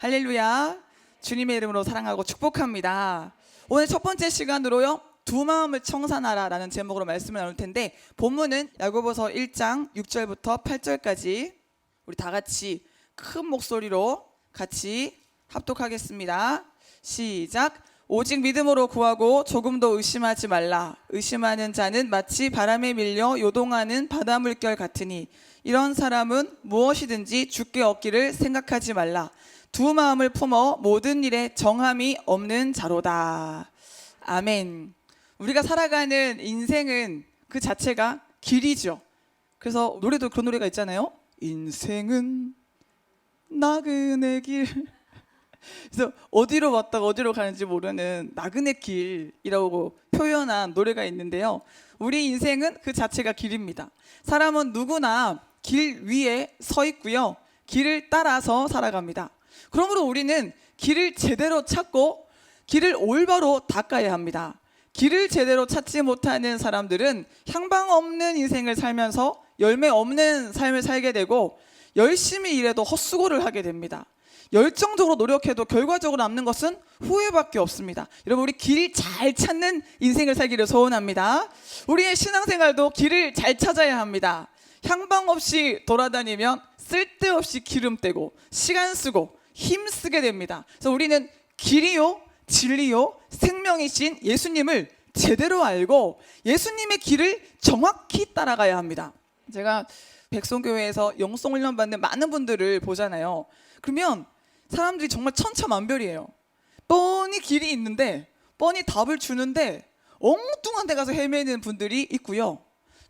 할렐루야. 주님의 이름으로 사랑하고 축복합니다. 오늘 첫 번째 시간으로요, 두 마음을 청산하라 라는 제목으로 말씀을 나눌 텐데, 본문은 야고보서 1장 6절부터 8절까지 우리 다 같이 큰 목소리로 같이 합독하겠습니다. 시작. 오직 믿음으로 구하고 조금도 의심하지 말라. 의심하는 자는 마치 바람에 밀려 요동하는 바다 물결 같으니 이런 사람은 무엇이든지 주께 얻기를 생각하지 말라. 두 마음을 품어 모든 일에 정함이 없는 자로다. 아멘. 우리가 살아가는 인생은 그 자체가 길이죠. 그래서 노래도 그런 노래가 있잖아요. 인생은 나그네 길. 그래서 어디로 왔다가 어디로 가는지 모르는 나그네 길이라고 표현한 노래가 있는데요, 우리 인생은 그 자체가 길입니다. 사람은 누구나 길 위에 서 있고요, 길을 따라서 살아갑니다. 그러므로 우리는 길을 제대로 찾고 길을 올바로 닦아야 합니다. 길을 제대로 찾지 못하는 사람들은 향방 없는 인생을 살면서 열매 없는 삶을 살게 되고, 열심히 일해도 헛수고를 하게 됩니다. 열정적으로 노력해도 결과적으로 남는 것은 후회밖에 없습니다. 여러분, 우리 길 잘 찾는 인생을 살기를 소원합니다. 우리의 신앙생활도 길을 잘 찾아야 합니다. 향방 없이 돌아다니면 쓸데없이 기름 떼고 시간 쓰고 힘 쓰게 됩니다. 그래서 우리는 길이요 진리요 생명이신 예수님을 제대로 알고 예수님의 길을 정확히 따라가야 합니다. 제가 백성교회에서 영성훈련 받는 많은 분들을 보잖아요. 그러면 사람들이 정말 천차만별이에요. 뻔히 길이 있는데, 뻔히 답을 주는데 엉뚱한 데 가서 헤매는 분들이 있고요,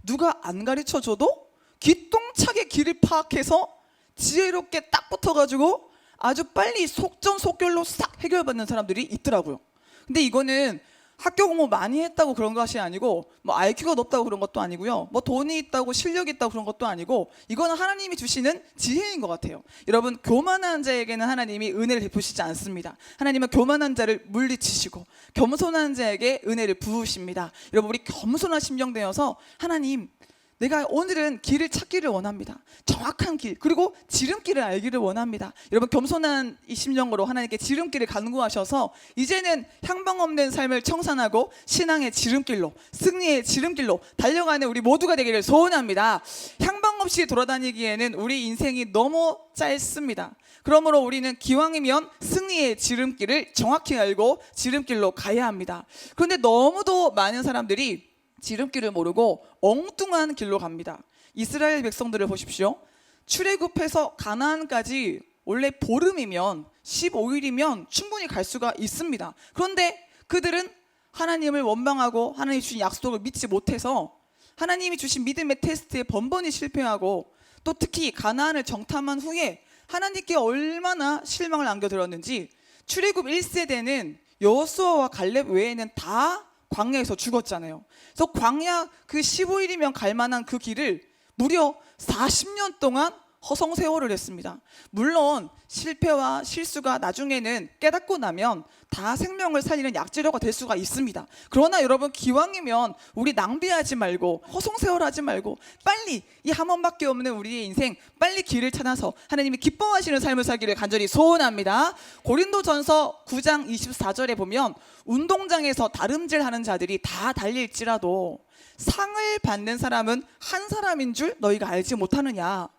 누가 안 가르쳐줘도 기똥차게 길을 파악해서 지혜롭게 딱 붙어가지고 아주 빨리 속전속결로 싹 해결받는 사람들이 있더라고요. 근데 이거는 학교 공부 많이 했다고 그런 것이 아니고, 뭐 IQ가 높다고 그런 것도 아니고요, 뭐 돈이 있다고 실력이 있다고 그런 것도 아니고, 이거는 하나님이 주시는 지혜인 것 같아요. 여러분, 교만한 자에게는 하나님이 은혜를 베푸시지 않습니다. 하나님은 교만한 자를 물리치시고 겸손한 자에게 은혜를 부으십니다. 여러분, 우리 겸손한 심령 되어서 하나님, 내가 오늘은 길을 찾기를 원합니다. 정확한 길, 그리고 지름길을 알기를 원합니다. 여러분, 겸손한 이 심령으로 하나님께 지름길을 간구하셔서 이제는 향방 없는 삶을 청산하고 신앙의 지름길로, 승리의 지름길로 달려가는 우리 모두가 되기를 소원합니다. 향방 없이 돌아다니기에는 우리 인생이 너무 짧습니다. 그러므로 우리는 기왕이면 승리의 지름길을 정확히 알고 지름길로 가야 합니다. 그런데 너무도 많은 사람들이 지름길을 모르고 엉뚱한 길로 갑니다. 이스라엘 백성들을 보십시오. 출애굽해서 가나안까지 원래 보름이면 15일이면 충분히 갈 수가 있습니다. 그런데 그들은 하나님을 원망하고 하나님이 주신 약속을 믿지 못해서 하나님이 주신 믿음의 테스트에 번번이 실패하고, 또 특히 가나안을 정탐한 후에 하나님께 얼마나 실망을 안겨들었는지 출애굽 1세대는 여호수아와 갈렙 외에는 다 광야에서 죽었잖아요. 그래서 광야 그 15일이면 갈 만한 그 길을 무려 40년 동안 허송세월을 했습니다. 물론 실패와 실수가 나중에는 깨닫고 나면 다 생명을 살리는 약재료가 될 수가 있습니다. 그러나 여러분, 기왕이면 우리 낭비하지 말고 허송세월하지 말고 빨리, 이 한 번밖에 없는 우리의 인생 빨리 길을 찾아서 하나님이 기뻐하시는 삶을 살기를 간절히 소원합니다. 고린도전서 9장 24절에 보면, 운동장에서 다름질하는 자들이 다 달릴지라도 상을 받는 사람은 한 사람인 줄 너희가 알지 못하느냐.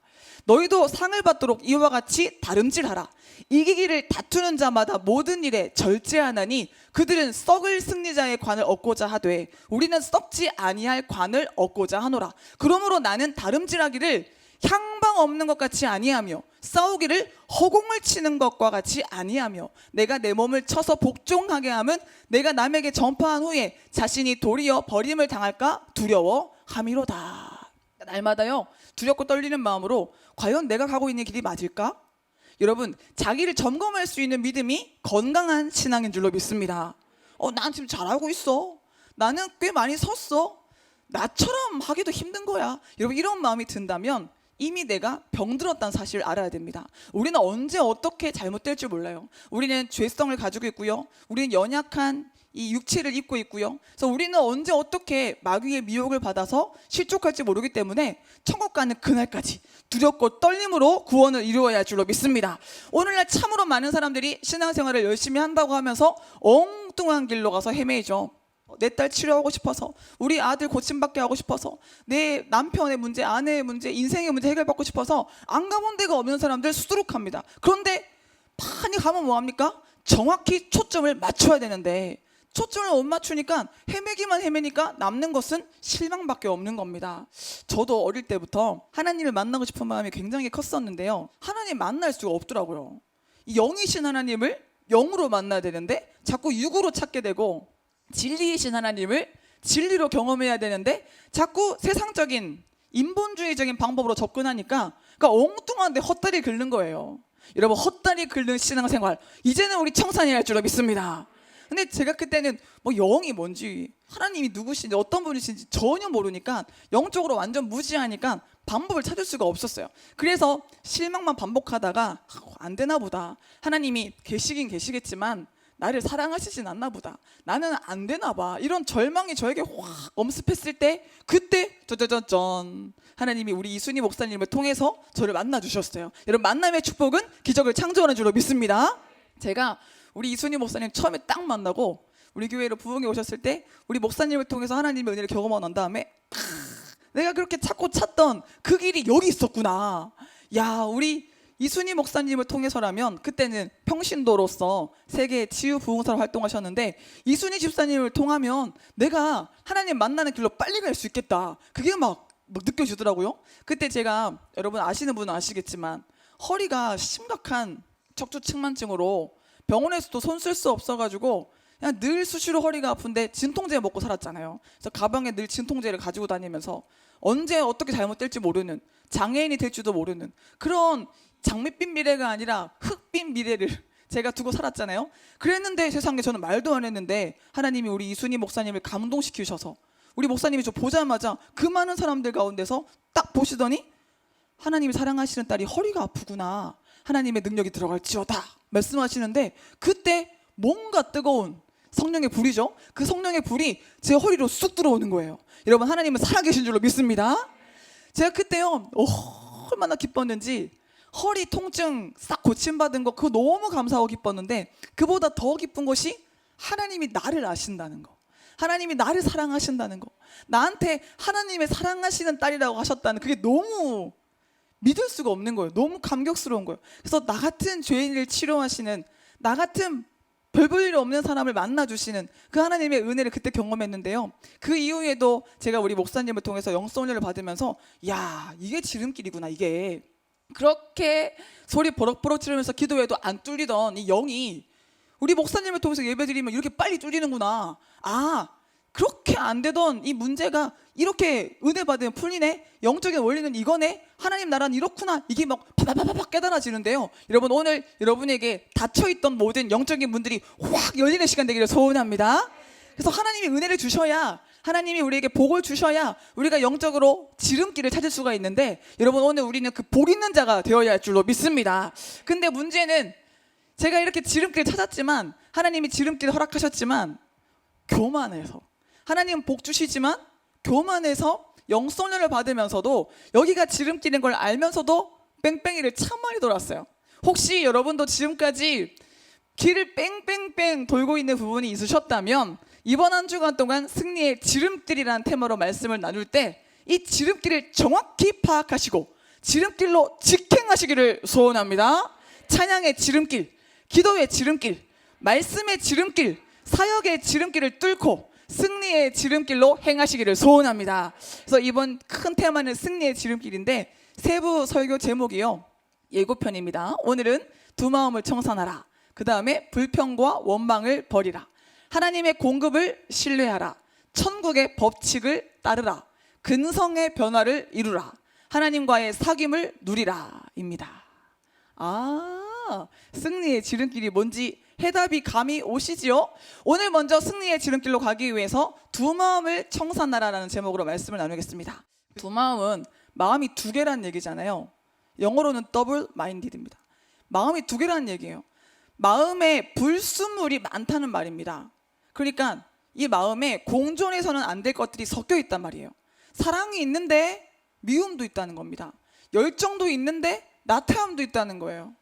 너희도 상을 받도록 이와 같이 다름질하라. 이기기를 다투는 자마다 모든 일에 절제하나니 그들은 썩을 승리자의 관을 얻고자 하되 우리는 썩지 아니할 관을 얻고자 하노라. 그러므로 나는 다름질하기를 향방 없는 것 같이 아니하며 싸우기를 허공을 치는 것과 같이 아니하며, 내가 내 몸을 쳐서 복종하게 함은 내가 남에게 전파한 후에 자신이 도리어 버림을 당할까 두려워함이로다. 날마다요, 두렵고 떨리는 마음으로 과연 내가 가고 있는 길이 맞을까? 여러분, 자기를 점검할 수 있는 믿음이 건강한 신앙인 줄로 믿습니다. 난 지금 잘하고 있어. 나는 꽤 많이 섰어. 나처럼 하기도 힘든 거야. 여러분, 이런 마음이 든다면 이미 내가 병들었다는 사실을 알아야 됩니다. 우리는 언제 어떻게 잘못될 줄 몰라요. 우리는 죄성을 가지고 있고요, 우리는 연약한 이 육체를 입고 있고요. 그래서 우리는 언제 어떻게 마귀의 미혹을 받아서 실족할지 모르기 때문에 천국 가는 그날까지 두렵고 떨림으로 구원을 이루어야 할 줄로 믿습니다. 오늘날 참으로 많은 사람들이 신앙생활을 열심히 한다고 하면서 엉뚱한 길로 가서 헤매이죠. 내 딸 치료하고 싶어서, 우리 아들 고침받게 하고 싶어서, 내 남편의 문제, 아내의 문제, 인생의 문제 해결받고 싶어서 안 가본 데가 없는 사람들 수두룩합니다. 그런데 많이 가면 뭐합니까? 정확히 초점을 맞춰야 되는데 초점을 못 맞추니까 헤매기만 헤매니까 남는 것은 실망밖에 없는 겁니다. 저도 어릴 때부터 하나님을 만나고 싶은 마음이 굉장히 컸었는데요, 하나님 만날 수가 없더라고요. 이 영이신 하나님을 영으로 만나야 되는데 자꾸 육으로 찾게 되고, 진리이신 하나님을 진리로 경험해야 되는데 자꾸 세상적인 인본주의적인 방법으로 접근하니까, 그러니까 엉뚱한데 헛다리 긁는 거예요. 여러분, 헛다리 긁는 신앙생활 이제는 우리 청산해야 할 줄로 믿습니다. 근데 제가 그때는 뭐 영이 뭔지, 하나님이 누구신지, 어떤 분이신지 전혀 모르니까, 영적으로 완전 무지하니까 방법을 찾을 수가 없었어요. 그래서 실망만 반복하다가 안 되나 보다, 하나님이 계시긴 계시겠지만 나를 사랑하시진 않나 보다, 나는 안 되나 봐, 이런 절망이 저에게 확 엄습했을 때, 그때 짜자잔 하나님이 우리 이순희 목사님을 통해서 저를 만나 주셨어요. 여러분, 만남의 축복은 기적을 창조하는 줄로 믿습니다. 제가 우리 이순희 목사님 처음에 딱 만나고 우리 교회로 부흥에 오셨을 때 우리 목사님을 통해서 하나님의 은혜를 경험하고 난 다음에 내가 그렇게 찾고 찾던 그 길이 여기 있었구나. 야, 우리 이순희 목사님을 통해서라면, 그때는 평신도로서 세계 치유 부흥사로 활동하셨는데, 이순희 집사님을 통하면 내가 하나님 만나는 길로 빨리 갈 수 있겠다, 그게 막 느껴지더라고요. 그때 제가, 여러분 아시는 분은 아시겠지만 허리가 심각한 척추측만증으로 병원에서도 손 쓸 수 없어가지고 그냥 늘 수시로 허리가 아픈데 진통제 먹고 살았잖아요. 그래서 가방에 늘 진통제를 가지고 다니면서 언제 어떻게 잘못될지 모르는, 장애인이 될지도 모르는 그런 장밋빛 미래가 아니라 흑빛 미래를 제가 두고 살았잖아요. 그랬는데 세상에 저는 말도 안 했는데 하나님이 우리 이순희 목사님을 감동시키셔서, 우리 목사님이 저 보자마자 그 많은 사람들 가운데서 딱 보시더니 하나님이 사랑하시는 딸이 허리가 아프구나, 하나님의 능력이 들어갈지어다 말씀하시는데, 그때 뭔가 뜨거운 성령의 불이죠. 그 성령의 불이 제 허리로 쑥 들어오는 거예요. 여러분, 하나님은 살아계신 줄로 믿습니다. 제가 그때요, 얼마나 기뻤는지, 허리 통증 싹 고침받은 거 그거 너무 감사하고 기뻤는데, 그보다 더 기쁜 것이 하나님이 나를 아신다는 거, 하나님이 나를 사랑하신다는 거, 나한테 하나님의 사랑하시는 딸이라고 하셨다는 그게 너무 믿을 수가 없는 거예요. 너무 감격스러운 거예요. 그래서 나 같은 죄인을 치료하시는, 나 같은 별 볼 일 없는 사람을 만나주시는 그 하나님의 은혜를 그때 경험했는데요, 그 이후에도 제가 우리 목사님을 통해서 영성훈련을 받으면서, 야, 이게 지름길이구나. 이게 그렇게 소리 버럭버럭 지르면서 기도해도 안 뚫리던 이 영이 우리 목사님을 통해서 예배드리면 이렇게 빨리 뚫리는구나. 아, 그렇게 안 되던 이 문제가 이렇게 은혜 받으면 풀리네, 영적인 원리는 이거네, 하나님 나라는 이렇구나, 이게 막 파파파파 깨달아지는데요. 여러분, 오늘 여러분에게 닫혀있던 모든 영적인 문들이 확 열리는 시간 되기를 소원합니다. 그래서 하나님이 은혜를 주셔야, 하나님이 우리에게 복을 주셔야 우리가 영적으로 지름길을 찾을 수가 있는데, 여러분, 오늘 우리는 그 복 있는 자가 되어야 할 줄로 믿습니다. 근데 문제는 제가 이렇게 지름길을 찾았지만, 하나님이 지름길을 허락하셨지만 교만해서, 하나님은 복 주시지만 교만해서 영성련을 받으면서도 여기가 지름길인 걸 알면서도 뺑뺑이를 참 많이 돌았어요. 혹시 여러분도 지금까지 길을 뺑뺑뺑 돌고 있는 부분이 있으셨다면, 이번 한 주간 동안 승리의 지름길이라는 테마로 말씀을 나눌 때 이 지름길을 정확히 파악하시고 지름길로 직행하시기를 소원합니다. 찬양의 지름길, 기도의 지름길, 말씀의 지름길, 사역의 지름길을 뚫고 승리의 지름길로 행하시기를 소원합니다. 그래서 이번 큰 테마는 승리의 지름길인데, 세부 설교 제목이요, 예고편입니다. 오늘은 두 마음을 청산하라, 그 다음에 불평과 원망을 버리라, 하나님의 공급을 신뢰하라, 천국의 법칙을 따르라, 근성의 변화를 이루라, 하나님과의 사귐을 누리라 입니다. 아, 승리의 지름길이 뭔지 해답이 감이 오시지요? 오늘 먼저 승리의 지름길로 가기 위해서 두 마음을 청산하라라는 제목으로 말씀을 나누겠습니다. 두 마음은 마음이 두 개라는 얘기잖아요. 영어로는 double minded입니다. 마음이 두 개라는 얘기예요. 마음에 불순물이 많다는 말입니다. 그러니까 이 마음에 공존해서는 안 될 것들이 섞여 있단 말이에요. 사랑이 있는데 미움도 있다는 겁니다. 열정도 있는데 나태함도 있다는 거예요.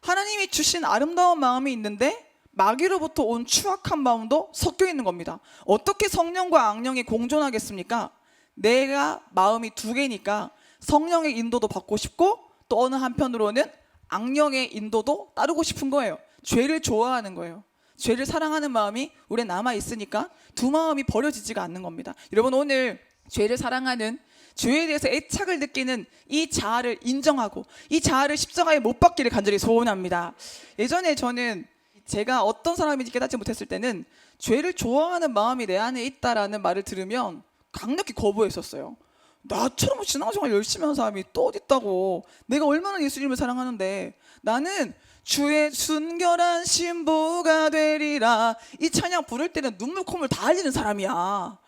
하나님이 주신 아름다운 마음이 있는데 마귀로부터 온 추악한 마음도 섞여 있는 겁니다. 어떻게 성령과 악령이 공존하겠습니까? 내가 마음이 두 개니까 성령의 인도도 받고 싶고 또 어느 한편으로는 악령의 인도도 따르고 싶은 거예요. 죄를 좋아하는 거예요. 죄를 사랑하는 마음이 우리에 남아 있으니까 두 마음이 버려지지가 않는 겁니다. 여러분, 오늘 죄를 사랑하는, 죄에 대해서 애착을 느끼는 이 자아를 인정하고 이 자아를 십자가에 못 박기를 간절히 소원합니다. 예전에 저는 제가 어떤 사람인지 깨닫지 못했을 때는 죄를 좋아하는 마음이 내 안에 있다라는 말을 들으면 강력히 거부했었어요. 나처럼 신앙생활 열심히 하는 사람이 또 어디 있다고. 내가 얼마나 예수님을 사랑하는데. 나는 주의 순결한 신부가 되리라, 이 찬양 부를 때는 눈물 콧물 다 흘리는 사람이야.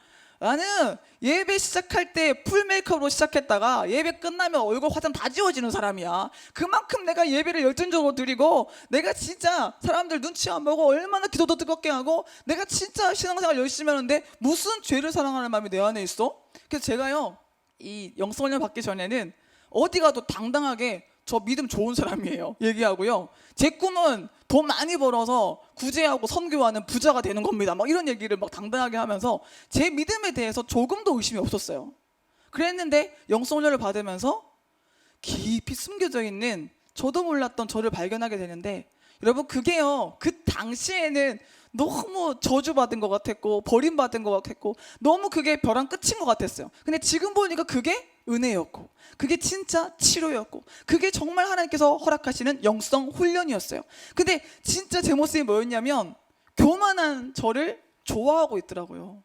나는 예배 시작할 때 풀 메이크업으로 시작했다가 예배 끝나면 얼굴 화장 다 지워지는 사람이야. 그만큼 내가 예배를 열정적으로 드리고, 내가 진짜 사람들 눈치 안 보고 얼마나 기도도 뜨겁게 하고, 내가 진짜 신앙생활 열심히 하는데 무슨 죄를 사랑하는 마음이 내 안에 있어? 그래서 제가요, 이 영성훈련 받기 전에는 어디 가도 당당하게 저 믿음 좋은 사람이에요 얘기하고요, 제 꿈은 돈 많이 벌어서 구제하고 선교하는 부자가 되는 겁니다, 막 이런 얘기를 막 당당하게 하면서 제 믿음에 대해서 조금도 의심이 없었어요. 그랬는데 영성훈련을 받으면서 깊이 숨겨져 있는 저도 몰랐던 저를 발견하게 되는데, 여러분, 그게요, 그 당시에는 너무 저주받은 것 같았고 버림받은 것 같았고 너무 그게 벼랑 끝인 것 같았어요. 근데 지금 보니까 그게 은혜였고 그게 진짜 치료였고 그게 정말 하나님께서 허락하시는 영성 훈련이었어요. 근데 진짜 제 모습이 뭐였냐면, 교만한 저를 좋아하고 있더라고요.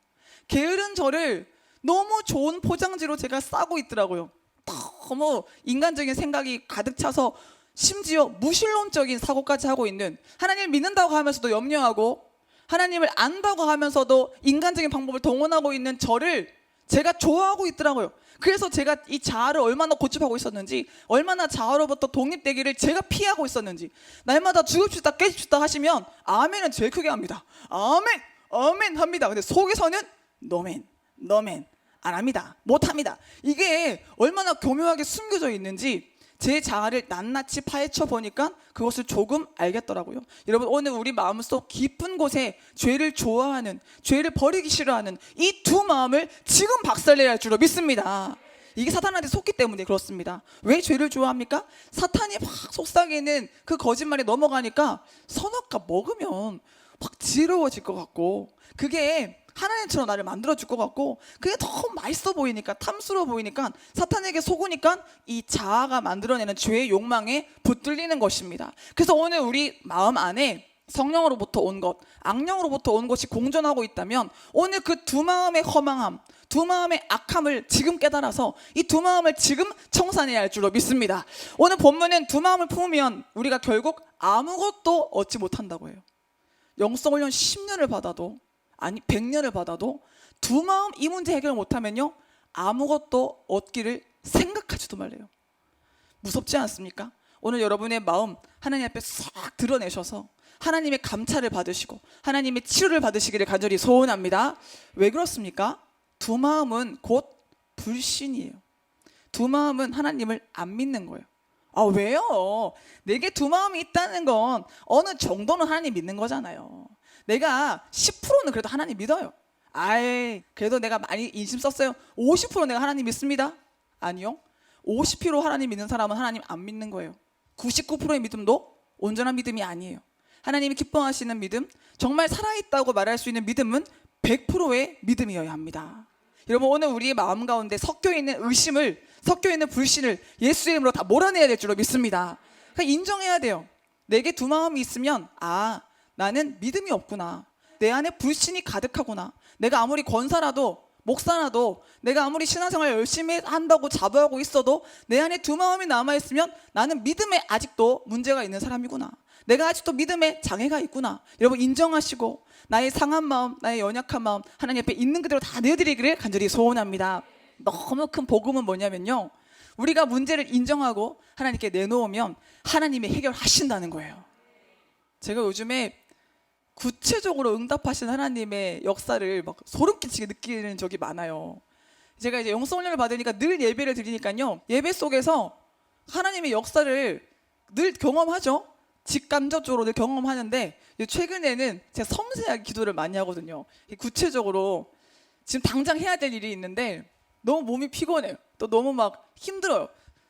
게으른 저를 너무 좋은 포장지로 제가 싸고 있더라고요. 너무 인간적인 생각이 가득 차서 심지어 무신론적인 사고까지 하고 있는, 하나님을 믿는다고 하면서도 염려하고 하나님을 안다고 하면서도 인간적인 방법을 동원하고 있는 저를 제가 좋아하고 있더라고요. 그래서 제가 이 자아를 얼마나 고집하고 있었는지, 얼마나 자아로부터 독립되기를 제가 피하고 있었는지, 날마다 죽읍시다 깨집시다 하시면 아멘은 제일 크게 합니다. 아멘 아멘 합니다. 근데 속에서는 노멘 노멘 안 합니다, 못 합니다. 이게 얼마나 교묘하게 숨겨져 있는지 제 자아를 낱낱이 파헤쳐 보니까 그것을 조금 알겠더라고요. 여러분, 오늘 우리 마음속 깊은 곳에 죄를 좋아하는, 죄를 버리기 싫어하는 이 두 마음을 지금 박살내야 할 줄로 믿습니다. 이게 사탄한테 속기 때문에 그렇습니다. 왜 죄를 좋아합니까? 사탄이 막 속삭이는 그 거짓말에 넘어가니까 선악과 먹으면 막 지러워질 것 같고, 그게 하나님처럼 나를 만들어줄 것 같고, 그게 너무 맛있어 보이니까, 탐스러워 보이니까 사탄에게 속으니까 이 자아가 만들어내는 죄의 욕망에 붙들리는 것입니다. 그래서 오늘 우리 마음 안에 성령으로부터 온 것, 악령으로부터 온 것이 공존하고 있다면 오늘 그 두 마음의 허망함, 두 마음의 악함을 지금 깨달아서 이 두 마음을 지금 청산해야 할 줄로 믿습니다. 오늘 본문은 두 마음을 품으면 우리가 결국 아무것도 얻지 못한다고 해요. 영성훈련 10년을 받아도, 아니 100년을 받아도 두 마음 이 문제 해결 못하면요, 아무것도 얻기를 생각하지도 말래요. 무섭지 않습니까? 오늘 여러분의 마음 하나님 앞에 싹 드러내셔서 하나님의 감찰을 받으시고 하나님의 치료를 받으시기를 간절히 소원합니다. 왜 그렇습니까? 두 마음은 곧 불신이에요. 두 마음은 하나님을 안 믿는 거예요. 아, 왜요? 내게 두 마음이 있다는 건 어느 정도는 하나님 믿는 거잖아요. 내가 10%는 그래도 하나님 믿어요. 아이, 그래도 내가 많이 인심 썼어요. 50% 내가 하나님 믿습니다. 아니요, 50% 하나님 믿는 사람은 하나님 안 믿는 거예요. 99%의 믿음도 온전한 믿음이 아니에요. 하나님이 기뻐하시는 믿음, 정말 살아있다고 말할 수 있는 믿음은 100%의 믿음이어야 합니다. 여러분, 오늘 우리의 마음 가운데 섞여있는 의심을, 섞여있는 불신을 예수의 이름으로 다 몰아내야 될 줄로 믿습니다. 그러니까 인정해야 돼요. 내게 두 마음이 있으면, 아, 나는 믿음이 없구나, 내 안에 불신이 가득하구나, 내가 아무리 권사라도 목사라도 내가 아무리 신앙생활 열심히 한다고 자부하고 있어도 내 안에 두 마음이 남아있으면 나는 믿음에 아직도 문제가 있는 사람이구나, 내가 아직도 믿음에 장애가 있구나. 여러분, 인정하시고 나의 상한 마음, 나의 연약한 마음 하나님 앞에 있는 그대로 다 내어드리기를 간절히 소원합니다. 너무 큰 복음은 뭐냐면요, 우리가 문제를 인정하고 하나님께 내놓으면 하나님이 해결하신다는 거예요. 제가 요즘에 구체적으로 응답하신 하나님의 역사를 막 소름 끼치게 느끼는 적이 많아요. 제가 이제 영성훈련을 받으니까 늘 예배를 드리니까요, 예배 속에서 하나님의 역사를 늘 경험하죠. 직간접적으로 늘 경험하는데, 최근에는 제가 섬세하게 기도를 많이 하거든요. 구체적으로 지금 당장 해야 될 일이 있는데 너무 몸이 피곤해요. 또 너무 막 힘들어요.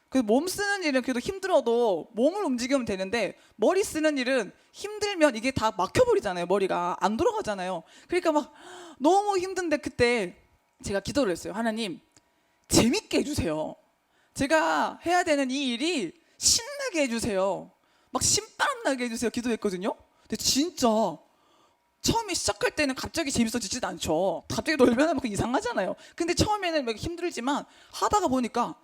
그래서 몸 쓰는 일은 그래도 힘들어도 몸을 움직이면 되는데, 머리 쓰는 일은 힘들면 이게 다 막혀버리잖아요. 머리가 안 돌아가잖아요. 그러니까 막 너무 힘든데, 그때 제가 기도를 했어요. 하나님, 재밌게 해주세요. 제가 해야 되는 이 일이 신나게 해주세요. 막 신바람 나게 해주세요. 기도했거든요. 근데 진짜 처음에 시작할 때는 갑자기 재밌어지지도 않죠. 갑자기 놀면 막 이상하잖아요. 근데 처음에는 막 힘들지만 가다가 보니까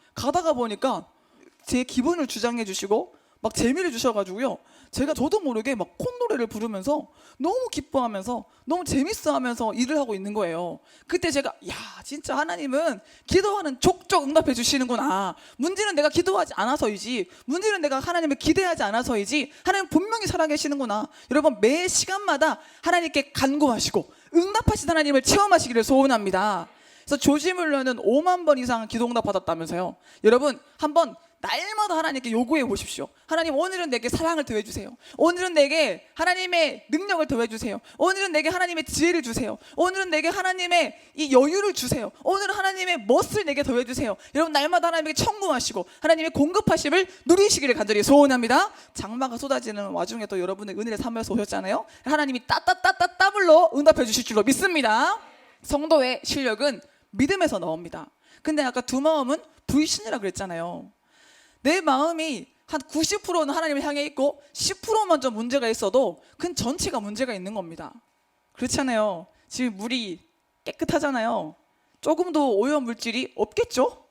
제 기분을 주장해 주시고 막 재미를 주셔가지고요, 제가 저도 모르게 막 콧노래를 부르면서 너무 기뻐하면서 너무 재밌어하면서 일을 하고 있는 거예요. 그때 제가, 야, 진짜 하나님은 기도하는 족족 응답해 주시는구나. 문제는 내가 기도하지 않아서이지, 문제는 내가 하나님을 기대하지 않아서이지, 하나님 분명히 살아계시는구나. 여러분, 매 시간마다 하나님께 간구하시고 응답하신 하나님을 체험하시기를 소원합니다. 그래서 조지 뮬러는 5만 번 이상 기도 응답 받았다면서요. 여러분, 한번 날마다 하나님께 요구해 보십시오. 하나님, 오늘은 내게 사랑을 더해주세요. 오늘은 내게 하나님의 능력을 더해주세요. 오늘은 내게 하나님의 지혜를 주세요. 오늘은 내게 하나님의 이 여유를 주세요. 오늘은 하나님의 멋을 내게 더해주세요. 여러분, 날마다 하나님에게 청구하시고 하나님의 공급하심을 누리시기를 간절히 소원합니다. 장마가 쏟아지는 와중에 또 여러분의 은혜를 삼아서 오셨잖아요. 하나님이 따따따따따블로 응답해 주실 줄로 믿습니다. 성도의 실력은 믿음에서 나옵니다. 근데 아까 두 마음은 불신이라 그랬잖아요. 내 마음이 한 90%는 하나님을 향해 있고 10%만 좀 문제가 있어도 그건 전체가 문제가 있는 겁니다. 그렇잖아요. 지금 물이 깨끗하잖아요. 조금도 오염 물질이 없겠죠?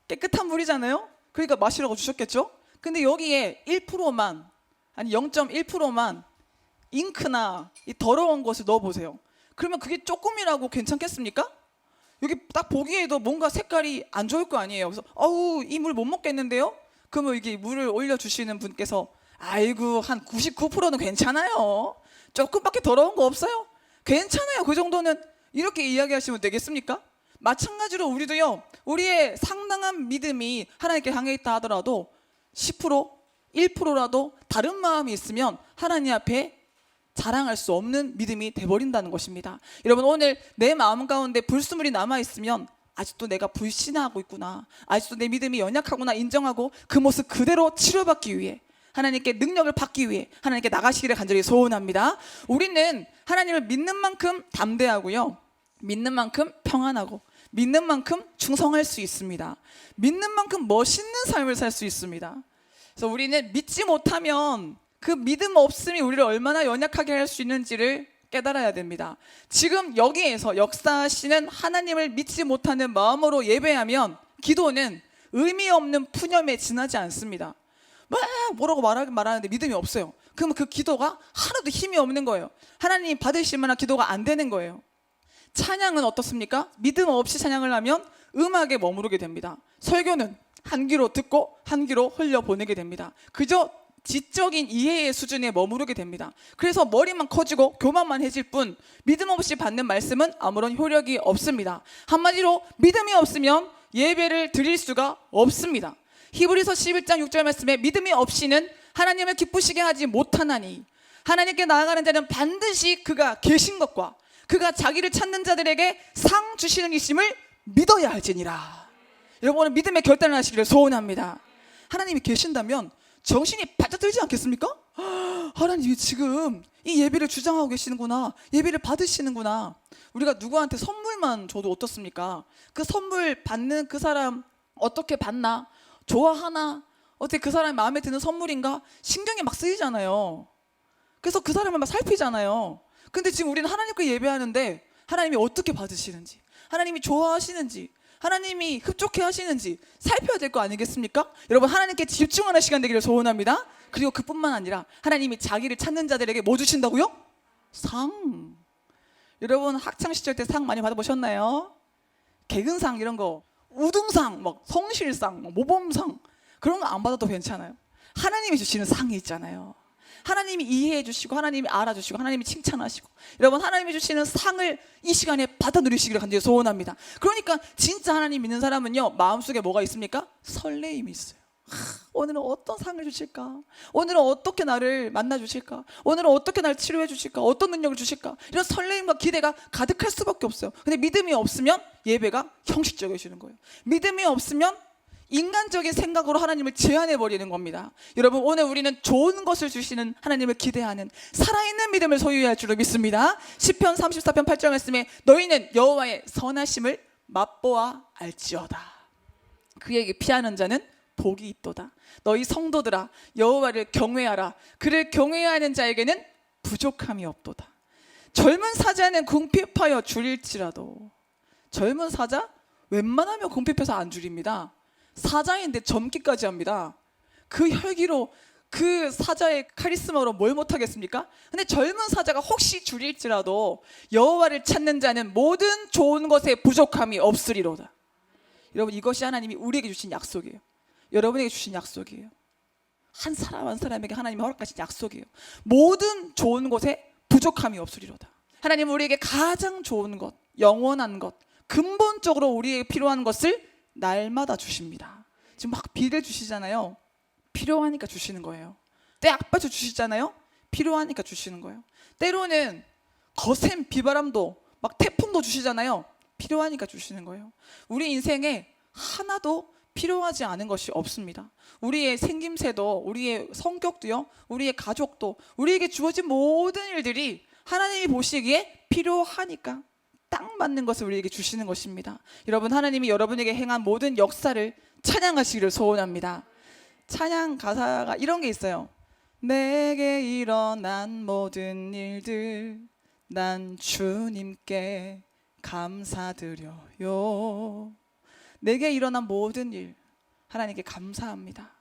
깨끗한 물이잖아요. 그러니까 마시라고 주셨겠죠? 근데 여기에 1%만, 아니 0.1%만 잉크나 이 더러운 것을 넣어보세요. 그러면 그게 조금이라고 괜찮겠습니까? 여기 딱 보기에도 뭔가 색깔이 안 좋을 거 아니에요. 그래서 이 물 못 먹겠는데요? 그러면 이게 물을 올려주시는 분께서, 아이고, 한 99%는 괜찮아요. 조금밖에 더러운 거 없어요. 괜찮아요. 그 정도는. 이렇게 이야기하시면 되겠습니까? 마찬가지로 우리도요, 우리의 상당한 믿음이 하나님께 향해 있다 하더라도 10%, 1%라도 다른 마음이 있으면 하나님 앞에 자랑할 수 없는 믿음이 돼버린다는 것입니다. 여러분, 오늘 내 마음 가운데 불순물이 남아있으면 아직도 내가 불신하고 있구나, 아직도 내 믿음이 연약하구나 인정하고 그 모습 그대로 치료받기 위해, 하나님께 능력을 받기 위해 하나님께 나가시기를 간절히 소원합니다. 우리는 하나님을 믿는 만큼 담대하고요, 믿는 만큼 평안하고, 믿는 만큼 충성할 수 있습니다. 믿는 만큼 멋있는 삶을 살 수 있습니다. 그래서 우리는 믿지 못하면 그 믿음 없음이 우리를 얼마나 연약하게 할 수 있는지를 깨달아야 됩니다. 지금 여기에서 역사하시는 하나님을 믿지 못하는 마음으로 예배하면 기도는 의미 없는 푸념에 지나지 않습니다. 막 뭐라고 말하는데 믿음이 없어요. 그러면 그 기도가 하나도 힘이 없는 거예요. 하나님 받으실 만한 기도가 안 되는 거예요. 찬양은 어떻습니까? 믿음 없이 찬양을 하면 음악에 머무르게 됩니다. 설교는 한 귀로 듣고 한 귀로 흘려보내게 됩니다. 그저 지적인 이해의 수준에 머무르게 됩니다. 그래서 머리만 커지고 교만만 해질 뿐 믿음 없이 받는 말씀은 아무런 효력이 없습니다. 한마디로 믿음이 없으면 예배를 드릴 수가 없습니다. 히브리서 11장 6절 말씀에 믿음이 없이는 하나님을 기쁘시게 하지 못하나니, 하나님께 나아가는 자는 반드시 그가 계신 것과 그가 자기를 찾는 자들에게 상 주시는 이심을 믿어야 할지니라. 여러분, 오늘 믿음의 결단을 하시기를 소원합니다. 하나님이 계신다면 정신이 바짝 들지 않겠습니까? 하나님이 지금 이 예배를 주장하고 계시는구나, 예배를 받으시는구나. 우리가 누구한테 선물만 줘도 어떻습니까? 그 선물 받는 그 사람 어떻게 받나? 좋아하나? 어떻게 그 사람이 마음에 드는 선물인가? 신경이 막 쓰이잖아요. 그래서 그 사람을 막 살피잖아요. 근데 지금 우리는 하나님께 예배하는데 하나님이 어떻게 받으시는지, 하나님이 좋아하시는지, 하나님이 흡족해 하시는지 살펴야 될 거 아니겠습니까? 여러분, 하나님께 집중하는 시간 되기를 소원합니다. 그리고 그뿐만 아니라 하나님이 자기를 찾는 자들에게 뭐 주신다고요? 상. 여러분, 학창시절 때 상 많이 받아보셨나요? 개근상 이런 거, 우등상, 막 성실상, 막 모범상, 그런 거 안 받아도 괜찮아요. 하나님이 주시는 상이 있잖아요. 하나님이 이해해 주시고 하나님이 알아주시고 하나님이 칭찬하시고 여러분 하나님이 주시는 상을 이 시간에 받아 누리시기를 간절히 소원합니다. 그러니까 진짜 하나님 믿는 사람은요 마음속에 뭐가 있습니까? 설레임이 있어요. 오늘은 어떤 상을 주실까? 오늘은 어떻게 나를 만나 주실까? 오늘은 어떻게 나를 치료해 주실까? 어떤 능력을 주실까? 이런 설레임과 기대가 가득할 수밖에 없어요. 근데 믿음이 없으면 예배가 형식적이어지는 거예요. 믿음이 없으면 인간적인 생각으로 하나님을 제한해 버리는 겁니다. 여러분 오늘 우리는 좋은 것을 주시는 하나님을 기대하는 살아있는 믿음을 소유해야 할 줄로 믿습니다. 시편 34편 8절 말씀에 너희는 여호와의 선하심을 맛보아 알지어다. 그에게 피하는 자는 복이 있도다. 너희 성도들아 여호와를 경외하라. 그를 경외하는 자에게는 부족함이 없도다. 젊은 사자는 궁핍하여 줄일지라도 젊은 사자 웬만하면 궁핍해서 안 줄입니다. 사자인데 젊기까지 합니다. 그 혈기로 그 사자의 카리스마로 뭘 못하겠습니까? 근데 젊은 사자가 혹시 줄일지라도 여호와를 찾는 자는 모든 좋은 것에 부족함이 없으리로다. 여러분 이것이 하나님이 우리에게 주신 약속이에요. 여러분에게 주신 약속이에요. 한 사람 한 사람에게 하나님이 허락하신 약속이에요. 모든 좋은 것에 부족함이 없으리로다. 하나님은 우리에게 가장 좋은 것, 영원한 것, 근본적으로 우리에게 필요한 것을 날마다 주십니다. 지금 막 비를 주시잖아요. 필요하니까 주시는 거예요. 때 악받쳐 주시잖아요. 필요하니까 주시는 거예요. 때로는 거센 비바람도 막 태풍도 주시잖아요. 필요하니까 주시는 거예요. 우리 인생에 하나도 필요하지 않은 것이 없습니다. 우리의 생김새도 우리의 성격도요, 우리의 가족도 우리에게 주어진 모든 일들이 하나님이 보시기에 필요하니까 딱 맞는 것을 우리에게 주시는 것입니다. 여러분 하나님이 여러분에게 행한 모든 역사를 찬양하시기를 소원합니다. 찬양 가사가 이런 게 있어요. 내게 일어난 모든 일들 난 주님께 감사드려요. 내게 일어난 모든 일 하나님께 감사합니다.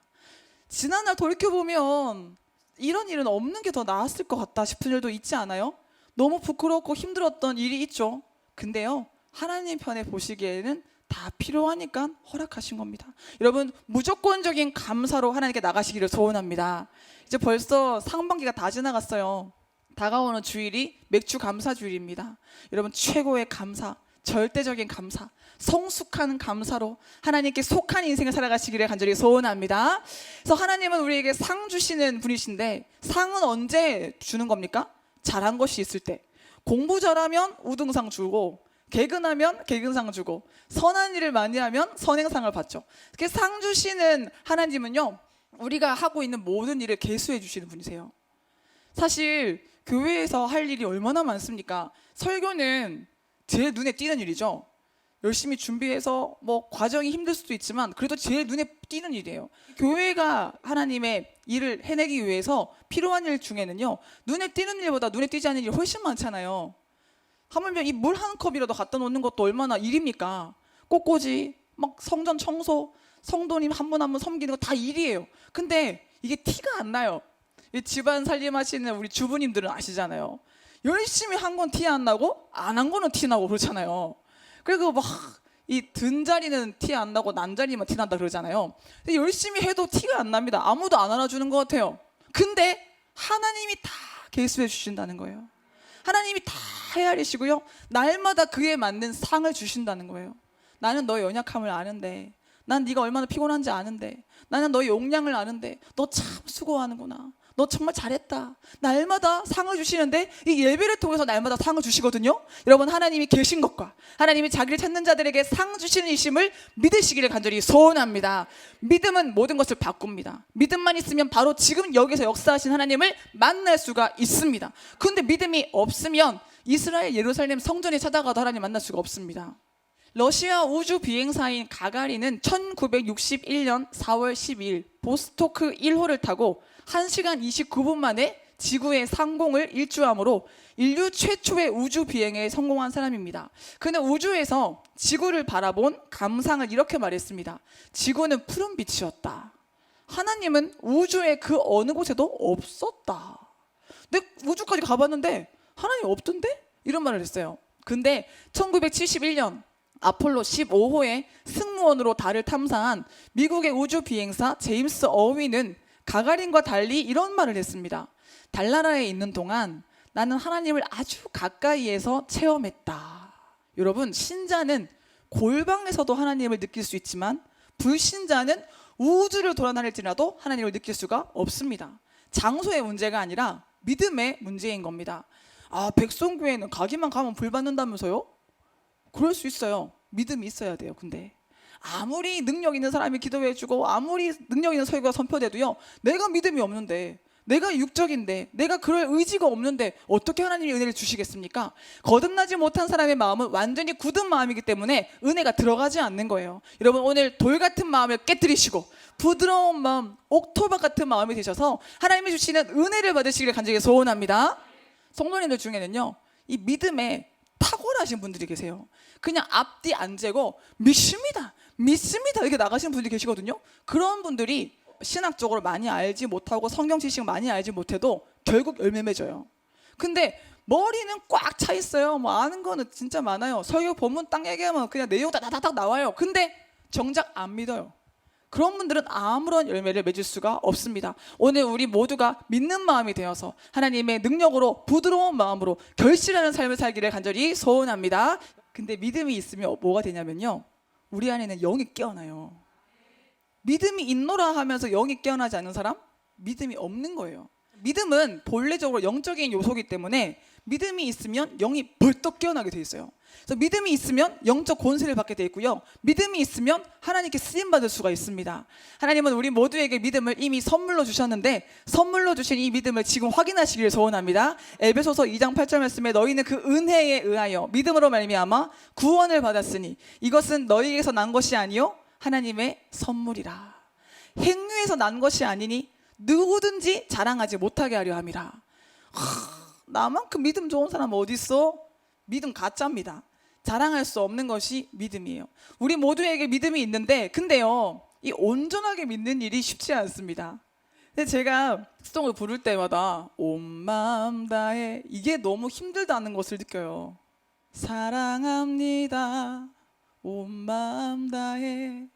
지난날 돌이켜보면 이런 일은 없는 게 더 나았을 것 같다 싶은 일도 있지 않아요? 너무 부끄럽고 힘들었던 일이 있죠. 근데요 하나님 편에 보시기에는 다 필요하니까 허락하신 겁니다. 여러분 무조건적인 감사로 하나님께 나가시기를 소원합니다. 이제 벌써 상반기가 다 지나갔어요. 다가오는 주일이 맥주 감사 주일입니다. 여러분 최고의 감사, 절대적인 감사, 성숙한 감사로 하나님께 속한 인생을 살아가시기를 간절히 소원합니다. 그래서 하나님은 우리에게 상 주시는 분이신데 상은 언제 주는 겁니까? 잘한 것이 있을 때. 공부 잘하면 우등상 주고 개근하면 개근상 주고 선한 일을 많이 하면 선행상을 받죠. 이렇게 상 주시는 하나님은요 우리가 하고 있는 모든 일을 계수해 주시는 분이세요. 사실 교회에서 할 일이 얼마나 많습니까? 설교는 제일 눈에 띄는 일이죠. 열심히 준비해서 뭐 과정이 힘들 수도 있지만 그래도 제일 눈에 띄는 일이에요. 교회가 하나님의 일을 해내기 위해서 필요한 일 중에는요 눈에 띄는 일보다 눈에 띄지 않는 일이 훨씬 많잖아요. 하물며 이 물 한 컵이라도 갖다 놓는 것도 얼마나 일입니까? 꽃꽂이, 막 성전 청소, 성도님 한 분 한 분 섬기는 거 다 일이에요. 근데 이게 티가 안 나요. 이 집안 살림하시는 우리 주부님들은 아시잖아요. 열심히 한 건 티 안 나고 안 한 거는 티 나고 그렇잖아요. 그리고 막 이 든 자리는 티 안 나고 난 자리만 티 난다 그러잖아요. 근데 열심히 해도 티가 안 납니다. 아무도 안 알아주는 것 같아요. 근데 하나님이 다 계수해 주신다는 거예요. 하나님이 다 헤아리시고요 날마다 그에 맞는 상을 주신다는 거예요. 나는 너의 연약함을 아는데, 난 네가 얼마나 피곤한지 아는데, 나는 너의 용량을 아는데 너 참 수고하는구나, 너 정말 잘했다. 날마다 상을 주시는데 이 예배를 통해서 날마다 상을 주시거든요. 여러분 하나님이 계신 것과 하나님이 자기를 찾는 자들에게 상 주시는 이심을 믿으시기를 간절히 소원합니다. 믿음은 모든 것을 바꿉니다. 믿음만 있으면 바로 지금 여기서 역사하신 하나님을 만날 수가 있습니다. 그런데 믿음이 없으면 이스라엘 예루살렘 성전에 찾아가도 하나님 만날 수가 없습니다. 러시아 우주 비행사인 가가린은 1961년 4월 12일 보스토크 1호를 타고 1시간 29분 만에 지구의 상공을 일주함으로 인류 최초의 우주 비행에 성공한 사람입니다. 그는 우주에서 지구를 바라본 감상을 이렇게 말했습니다. 지구는 푸른 빛이었다. 하나님은 우주의 그 어느 곳에도 없었다. 근데 우주까지 가봤는데 하나님 없던데? 이런 말을 했어요. 근데 1971년 아폴로 15호의 승무원으로 달을 탐사한 미국의 우주 비행사 제임스 어윈은 가가린과 달리 이런 말을 했습니다. 달나라에 있는 동안 나는 하나님을 아주 가까이에서 체험했다. 여러분, 신자는 골방에서도 하나님을 느낄 수 있지만 불신자는 우주를 돌아다닐지라도 하나님을 느낄 수가 없습니다. 장소의 문제가 아니라 믿음의 문제인 겁니다. 아, 백성교회는 가기만 가면 불 받는다면서요? 그럴 수 있어요. 믿음이 있어야 돼요. 근데 아무리 능력 있는 사람이 기도해주고 아무리 능력 있는 설교가 선포돼도요, 내가 믿음이 없는데, 내가 육적인데, 내가 그럴 의지가 없는데 어떻게 하나님이 은혜를 주시겠습니까? 거듭나지 못한 사람의 마음은 완전히 굳은 마음이기 때문에 은혜가 들어가지 않는 거예요. 여러분, 오늘 돌 같은 마음을 깨뜨리시고 부드러운 마음, 옥토박 같은 마음이 되셔서 하나님이 주시는 은혜를 받으시기를 간절히 소원합니다. 성도님들 중에는요, 이 믿음에 탁월하신 분들이 계세요. 그냥 앞뒤 안 재고 믿습니다 이렇게 나가시는 분들이 계시거든요. 그런 분들이 신학적으로 많이 알지 못하고 성경 지식 많이 알지 못해도 결국 열매 맺어요. 근데 머리는 꽉 차 있어요. 뭐 아는 거는 진짜 많아요. 설교 본문 딱 얘기하면 그냥 내용 다다닥 나와요. 근데 정작 안 믿어요. 그런 분들은 아무런 열매를 맺을 수가 없습니다. 오늘 우리 모두가 믿는 마음이 되어서 하나님의 능력으로 부드러운 마음으로 결실하는 삶을 살기를 간절히 소원합니다. 근데 믿음이 있으면 뭐가 되냐면요, 우리 안에는 영이 깨어나요. 믿음이 있노라 하면서 영이 깨어나지 않는 사람? 믿음이 없는 거예요. 믿음은 본래적으로 영적인 요소이기 때문에 믿음이 있으면 영이 벌떡 깨어나게 돼 있어요. 그래서 믿음이 있으면 영적 권세를 받게 돼 있고요, 믿음이 있으면 하나님께 쓰임받을 수가 있습니다. 하나님은 우리 모두에게 믿음을 이미 선물로 주셨는데 선물로 주신 이 믿음을 지금 확인하시기를 소원합니다. 에베소서 2장 8절 말씀에 너희는 그 은혜에 의하여 믿음으로 말미암아 구원을 받았으니 이것은 너희에게서 난 것이 아니요 하나님의 선물이라. 행위에서 난 것이 아니니 누구든지 자랑하지 못하게 하려 함이라. 나만큼 믿음 좋은 사람 어디 있어? 믿음 가짜입니다. 자랑할 수 없는 것이 믿음이에요. 우리 모두에게 믿음이 있는데, 근데요, 이 온전하게 믿는 일이 쉽지 않습니다. 근데 제가 수동을 부를 때마다 온 마음 다해, 이게 너무 힘들다는 것을 느껴요. 사랑합니다 온 마음 다해.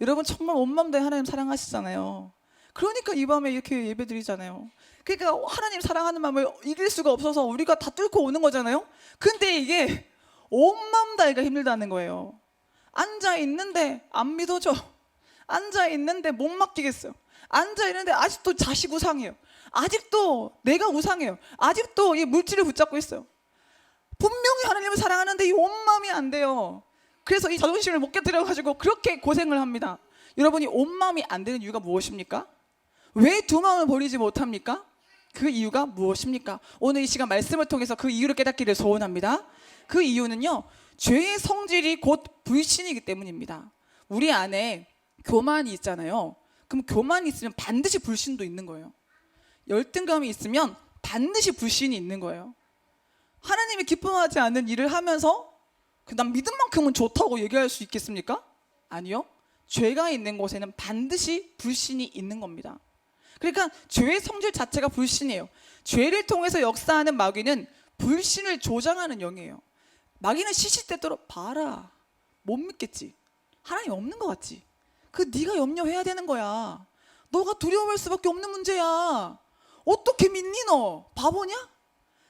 여러분, 정말 온 마음 다해 하나님 사랑하시잖아요. 그러니까 이 밤에 이렇게 예배 드리잖아요. 그러니까 하나님 사랑하는 마음을 이길 수가 없어서 우리가 다 뚫고 오는 거잖아요. 근데 이게 온 마음 다해가 힘들다는 거예요. 앉아있는데 안 믿어져. 앉아있는데 못 맡기겠어요. 앉아있는데 아직도 자식 우상해요. 아직도 내가 우상해요. 아직도 이 물질을 붙잡고 있어요. 분명히 하나님을 사랑하는데 이 온 마음이 안 돼요. 그래서 이 자존심을 못 깨뜨려가지고 그렇게 고생을 합니다. 여러분이 온 마음이 안 되는 이유가 무엇입니까? 왜 두 마음을 버리지 못합니까? 그 이유가 무엇입니까? 오늘 이 시간 말씀을 통해서 그 이유를 깨닫기를 소원합니다. 그 이유는요, 죄의 성질이 곧 불신이기 때문입니다. 우리 안에 교만이 있잖아요. 그럼 교만이 있으면 반드시 불신도 있는 거예요. 열등감이 있으면 반드시 불신이 있는 거예요. 하나님이 기뻐하지 않는 일을 하면서 난 믿음만큼은 좋다고 얘기할 수 있겠습니까? 아니요. 죄가 있는 곳에는 반드시 불신이 있는 겁니다. 그러니까 죄의 성질 자체가 불신이에요. 죄를 통해서 역사하는 마귀는 불신을 조장하는 영이에요. 마귀는 시시때때로 봐라, 못 믿겠지, 하나님 없는 것 같지, 그 네가 염려해야 되는 거야, 너가 두려워할 수밖에 없는 문제야, 어떻게 믿니 너 바보냐,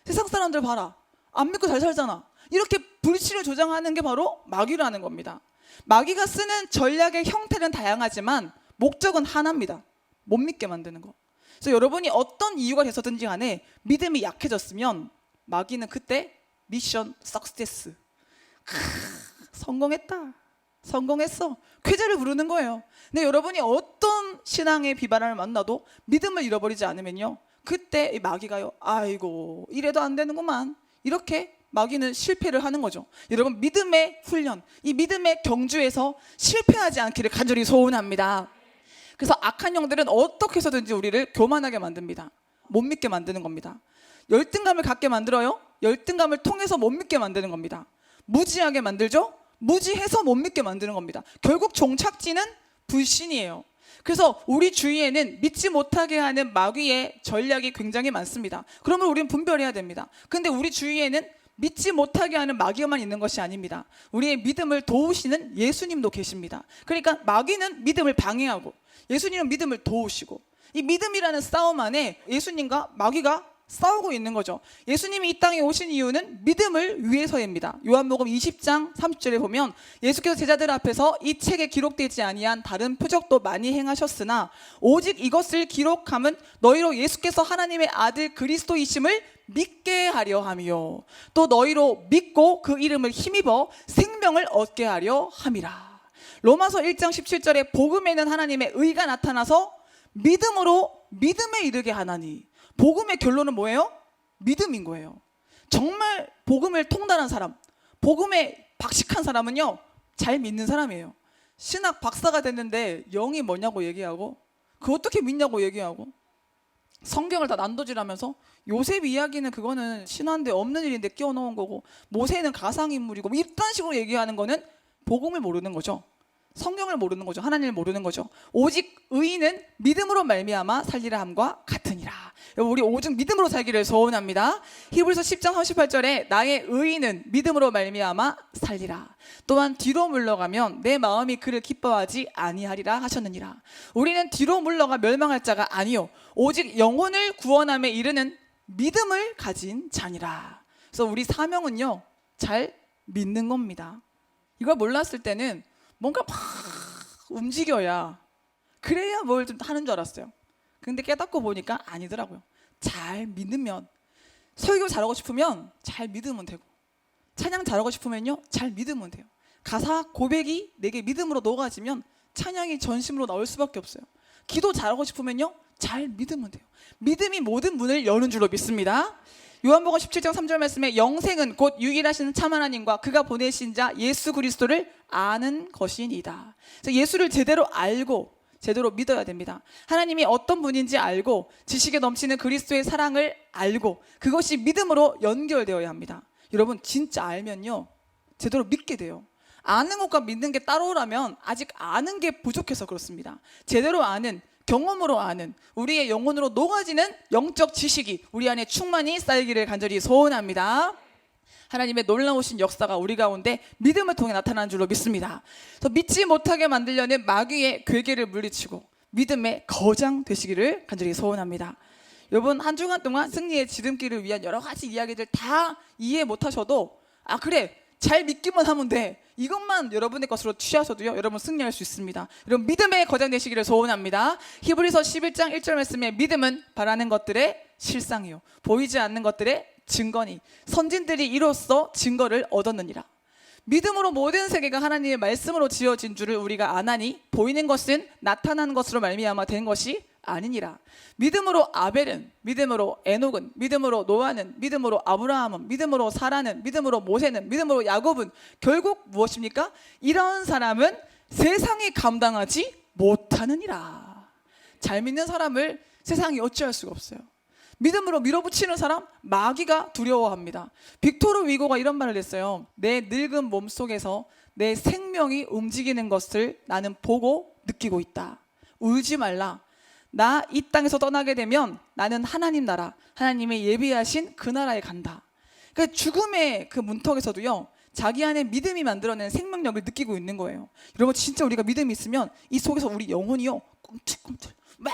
세상 사람들 봐라 안 믿고 잘 살잖아, 이렇게 불신을 조장하는 게 바로 마귀라는 겁니다. 마귀가 쓰는 전략의 형태는 다양하지만 목적은 하나입니다. 못 믿게 만드는 거. 그래서 여러분이 어떤 이유가 돼서든지 간에 믿음이 약해졌으면 마귀는 그때 미션 석세스, 성공했다, 성공했어, 쾌재를 부르는 거예요. 근데 여러분이 어떤 신앙의 비바람을 만나도 믿음을 잃어버리지 않으면요, 그때 이 마귀가요, 아이고 이래도 안 되는구만, 이렇게 마귀는 실패를 하는 거죠. 여러분, 믿음의 훈련, 이 믿음의 경주에서 실패하지 않기를 간절히 소원합니다. 그래서 악한 영들은 어떻게 해서든지 우리를 교만하게 만듭니다. 못 믿게 만드는 겁니다. 열등감을 갖게 만들어요. 열등감을 통해서 못 믿게 만드는 겁니다. 무지하게 만들죠. 무지해서 못 믿게 만드는 겁니다. 결국 종착지는 불신이에요. 그래서 우리 주위에는 믿지 못하게 하는 마귀의 전략이 굉장히 많습니다. 그러면 우리는 분별해야 됩니다. 근데 우리 주위에는 믿지 못하게 하는 마귀만 있는 것이 아닙니다. 우리의 믿음을 도우시는 예수님도 계십니다. 그러니까 마귀는 믿음을 방해하고 예수님은 믿음을 도우시고, 이 믿음이라는 싸움 안에 예수님과 마귀가 싸우고 있는 거죠. 예수님이 이 땅에 오신 이유는 믿음을 위해서입니다. 요한복음 20장 30절에 보면 예수께서 제자들 앞에서 이 책에 기록되지 아니한 다른 표적도 많이 행하셨으나 오직 이것을 기록함은 너희로 예수께서 하나님의 아들 그리스도이심을 믿게 하려 함이요 또 너희로 믿고 그 이름을 힘입어 생명을 얻게 하려 함이라. 로마서 1장 17절에 복음에는 하나님의 의가 나타나서 믿음으로 믿음에 이르게 하나니. 복음의 결론은 뭐예요? 믿음인 거예요. 정말 복음을 통달한 사람, 복음에 박식한 사람은요, 잘 믿는 사람이에요. 신학 박사가 됐는데 영이 뭐냐고 얘기하고, 그 어떻게 믿냐고 얘기하고, 성경을 다 난도질하면서 요셉 이야기는 그거는 신화인데 없는 일인데 끼워 넣은 거고, 모세는 가상인물이고, 뭐 이딴 식으로 얘기하는 거는 복음을 모르는 거죠. 성경을 모르는 거죠. 하나님을 모르는 거죠. 오직 의인은 믿음으로 말미암아 살리라 함과 같으니라. 우리 오직 믿음으로 살기를 소원합니다. 히브리서 10장 38절에 나의 의인은 믿음으로 말미암아 살리라. 또한 뒤로 물러가면 내 마음이 그를 기뻐하지 아니하리라 하셨느니라. 우리는 뒤로 물러가 멸망할 자가 아니요 오직 영혼을 구원함에 이르는 믿음을 가진 자니라. 그래서 우리 사명은요, 잘 믿는 겁니다. 이걸 몰랐을 때는 뭔가 막 움직여야 그래야 뭘 좀 하는 줄 알았어요. 근데 깨닫고 보니까 아니더라고요. 잘 믿으면, 설교 잘하고 싶으면 잘 믿으면 되고, 찬양 잘하고 싶으면요 잘 믿으면 돼요. 가사 고백이 내게 믿음으로 녹아지면 찬양이 전심으로 나올 수밖에 없어요. 기도 잘하고 싶으면요 잘 믿으면 돼요. 믿음이 모든 문을 여는 줄로 믿습니다. 요한복음 17장 3절 말씀에 영생은 곧 유일하신 참 하나님과 그가 보내신 자 예수 그리스도를 아는 것이니이다. 그래서 예수를 제대로 알고 제대로 믿어야 됩니다. 하나님이 어떤 분인지 알고 지식에 넘치는 그리스도의 사랑을 알고 그것이 믿음으로 연결되어야 합니다. 여러분 진짜 알면요 제대로 믿게 돼요. 아는 것과 믿는 게 따로라면 아직 아는 게 부족해서 그렇습니다. 제대로 아는, 경험으로 아는, 우리의 영혼으로 녹아지는 영적 지식이 우리 안에 충만히 쌓이기를 간절히 소원합니다. 하나님의 놀라우신 역사가 우리 가운데 믿음을 통해 나타나는 줄로 믿습니다. 그래서 믿지 못하게 만들려는 마귀의 괴계를 물리치고 믿음의 거장 되시기를 간절히 소원합니다. 여러분 한 주간 동안 승리의 지름길을 위한 여러 가지 이야기들 다 이해 못하셔도 아 그래 잘 믿기만 하면 돼, 이것만 여러분의 것으로 취하셔도요 여러분 승리할 수 있습니다. 여러분 믿음의 거장 되시기를 소원합니다. 히브리서 11장 1절 말씀에 믿음은 바라는 것들의 실상이요 보이지 않는 것들의 증거니 선진들이 이로써 증거를 얻었느니라. 믿음으로 모든 세계가 하나님의 말씀으로 지어진 줄을 우리가 아나니 보이는 것은 나타난 것으로 말미암아 된 것이 아니니라. 믿음으로 아벨은, 믿음으로 에녹은, 믿음으로 노아는, 믿음으로 아브라함은, 믿음으로 사라는, 믿음으로 모세는, 믿음으로 야곱은 결국 무엇입니까? 이런 사람은 세상이 감당하지 못하느니라. 잘 믿는 사람을 세상이 어찌할 수가 없어요. 믿음으로 밀어붙이는 사람 마귀가 두려워합니다. 빅토르 위고가 이런 말을 했어요. 내 늙은 몸속에서 내 생명이 움직이는 것을 나는 보고 느끼고 있다. 울지 말라. 나 이 땅에서 떠나게 되면 나는 하나님 나라, 하나님의 예비하신 그 나라에 간다. 그러니까 죽음의 그 문턱에서도요 자기 안에 믿음이 만들어낸 생명력을 느끼고 있는 거예요. 여러분 진짜 우리가 믿음이 있으면 이 속에서 우리 영혼이요 꿈틀꿈틀 막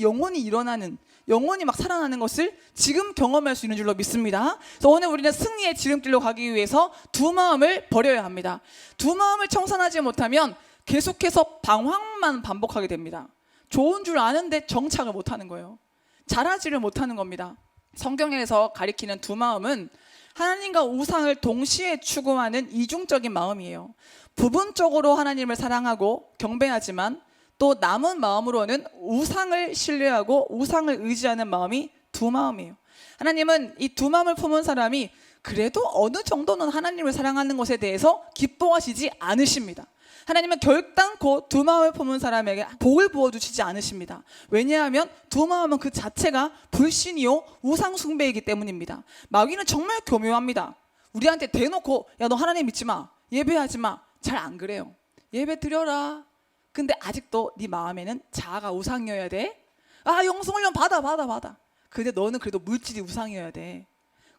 영혼이 일어나는, 영혼이 막 살아나는 것을 지금 경험할 수 있는 줄로 믿습니다. 그래서 오늘 우리는 승리의 지름길로 가기 위해서 두 마음을 버려야 합니다. 두 마음을 청산하지 못하면 계속해서 방황만 반복하게 됩니다. 좋은 줄 아는데 정착을 못하는 거예요. 잘하지를 못하는 겁니다. 성경에서 가리키는 두 마음은 하나님과 우상을 동시에 추구하는 이중적인 마음이에요. 부분적으로 하나님을 사랑하고 경배하지만 또 남은 마음으로는 우상을 신뢰하고 우상을 의지하는 마음이 두 마음이에요. 하나님은 이 두 마음을 품은 사람이 그래도 어느 정도는 하나님을 사랑하는 것에 대해서 기뻐하시지 않으십니다. 하나님은 결단코 두 마음을 품은 사람에게 복을 부어주시지 않으십니다. 왜냐하면 두 마음은 그 자체가 불신이요 우상 숭배이기 때문입니다. 마귀는 정말 교묘합니다. 우리한테 대놓고 야 너 하나님 믿지 마, 예배하지 마. 잘 안 그래요. 예배 드려라. 근데 아직도 네 마음에는 자아가 우상이어야 돼. 아 영성훈련 받아. 근데 너는 그래도 물질이 우상이어야 돼.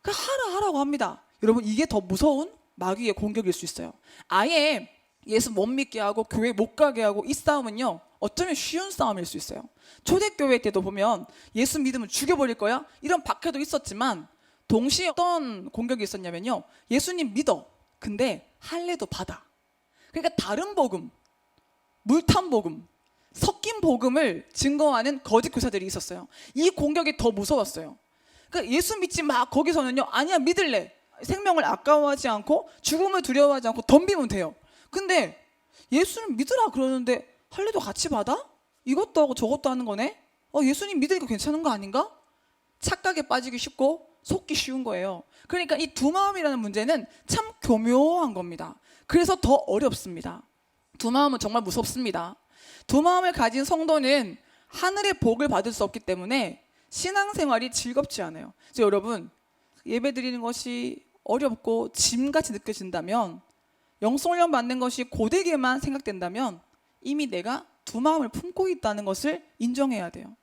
그 하라고 합니다. 여러분 이게 더 무서운 마귀의 공격일 수 있어요. 아예 예수 못 믿게 하고 교회 못 가게 하고 이 싸움은요 어쩌면 쉬운 싸움일 수 있어요. 초대교회 때도 보면 예수 믿으면 죽여버릴 거야 이런 박해도 있었지만 동시에 어떤 공격이 있었냐면요, 예수님 믿어, 근데 할례도 받아. 그러니까 다른 복음, 물탄 복음, 섞인 복음을 증거하는 거짓 교사들이 있었어요. 이 공격이 더 무서웠어요. 그러니까 예수 믿지 마 거기서는요, 아니야 믿을래, 생명을 아까워하지 않고 죽음을 두려워하지 않고 덤비면 돼요. 근데 예수를 믿으라 그러는데 할례도 같이 받아? 이것도 하고 저것도 하는 거네? 예수님 믿으니까 괜찮은 거 아닌가? 착각에 빠지기 쉽고 속기 쉬운 거예요. 그러니까 이 두 마음이라는 문제는 참 교묘한 겁니다. 그래서 더 어렵습니다. 두 마음은 정말 무섭습니다. 두 마음을 가진 성도는 하늘의 복을 받을 수 없기 때문에 신앙생활이 즐겁지 않아요. 그래서 여러분, 예배 드리는 것이 어렵고 짐같이 느껴진다면, 영성훈련 받는 것이 고되게만 생각된다면 이미 내가 두 마음을 품고 있다는 것을 인정해야 돼요.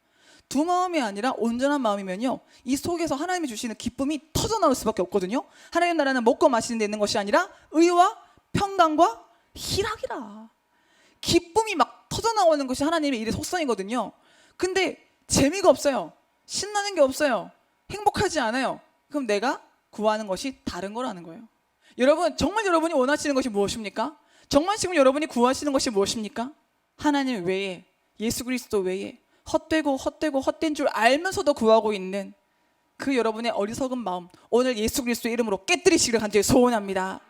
두 마음이 아니라 온전한 마음이면요, 이 속에서 하나님이 주시는 기쁨이 터져나올 수밖에 없거든요. 하나님 나라는 먹고 마시는 데 있는 것이 아니라 의와 평강과 희락이라. 기쁨이 막 터져나오는 것이 하나님의 일의 속성이거든요. 근데 재미가 없어요. 신나는 게 없어요. 행복하지 않아요. 그럼 내가 구하는 것이 다른 거라는 거예요. 여러분, 정말 여러분이 원하시는 것이 무엇입니까? 정말 지금 여러분이 구하시는 것이 무엇입니까? 하나님 외에, 예수 그리스도 외에 헛되고 헛된 줄 알면서도 구하고 있는 그 여러분의 어리석은 마음, 오늘 예수 그리스도의 이름으로 깨뜨리시기를 간절히 소원합니다.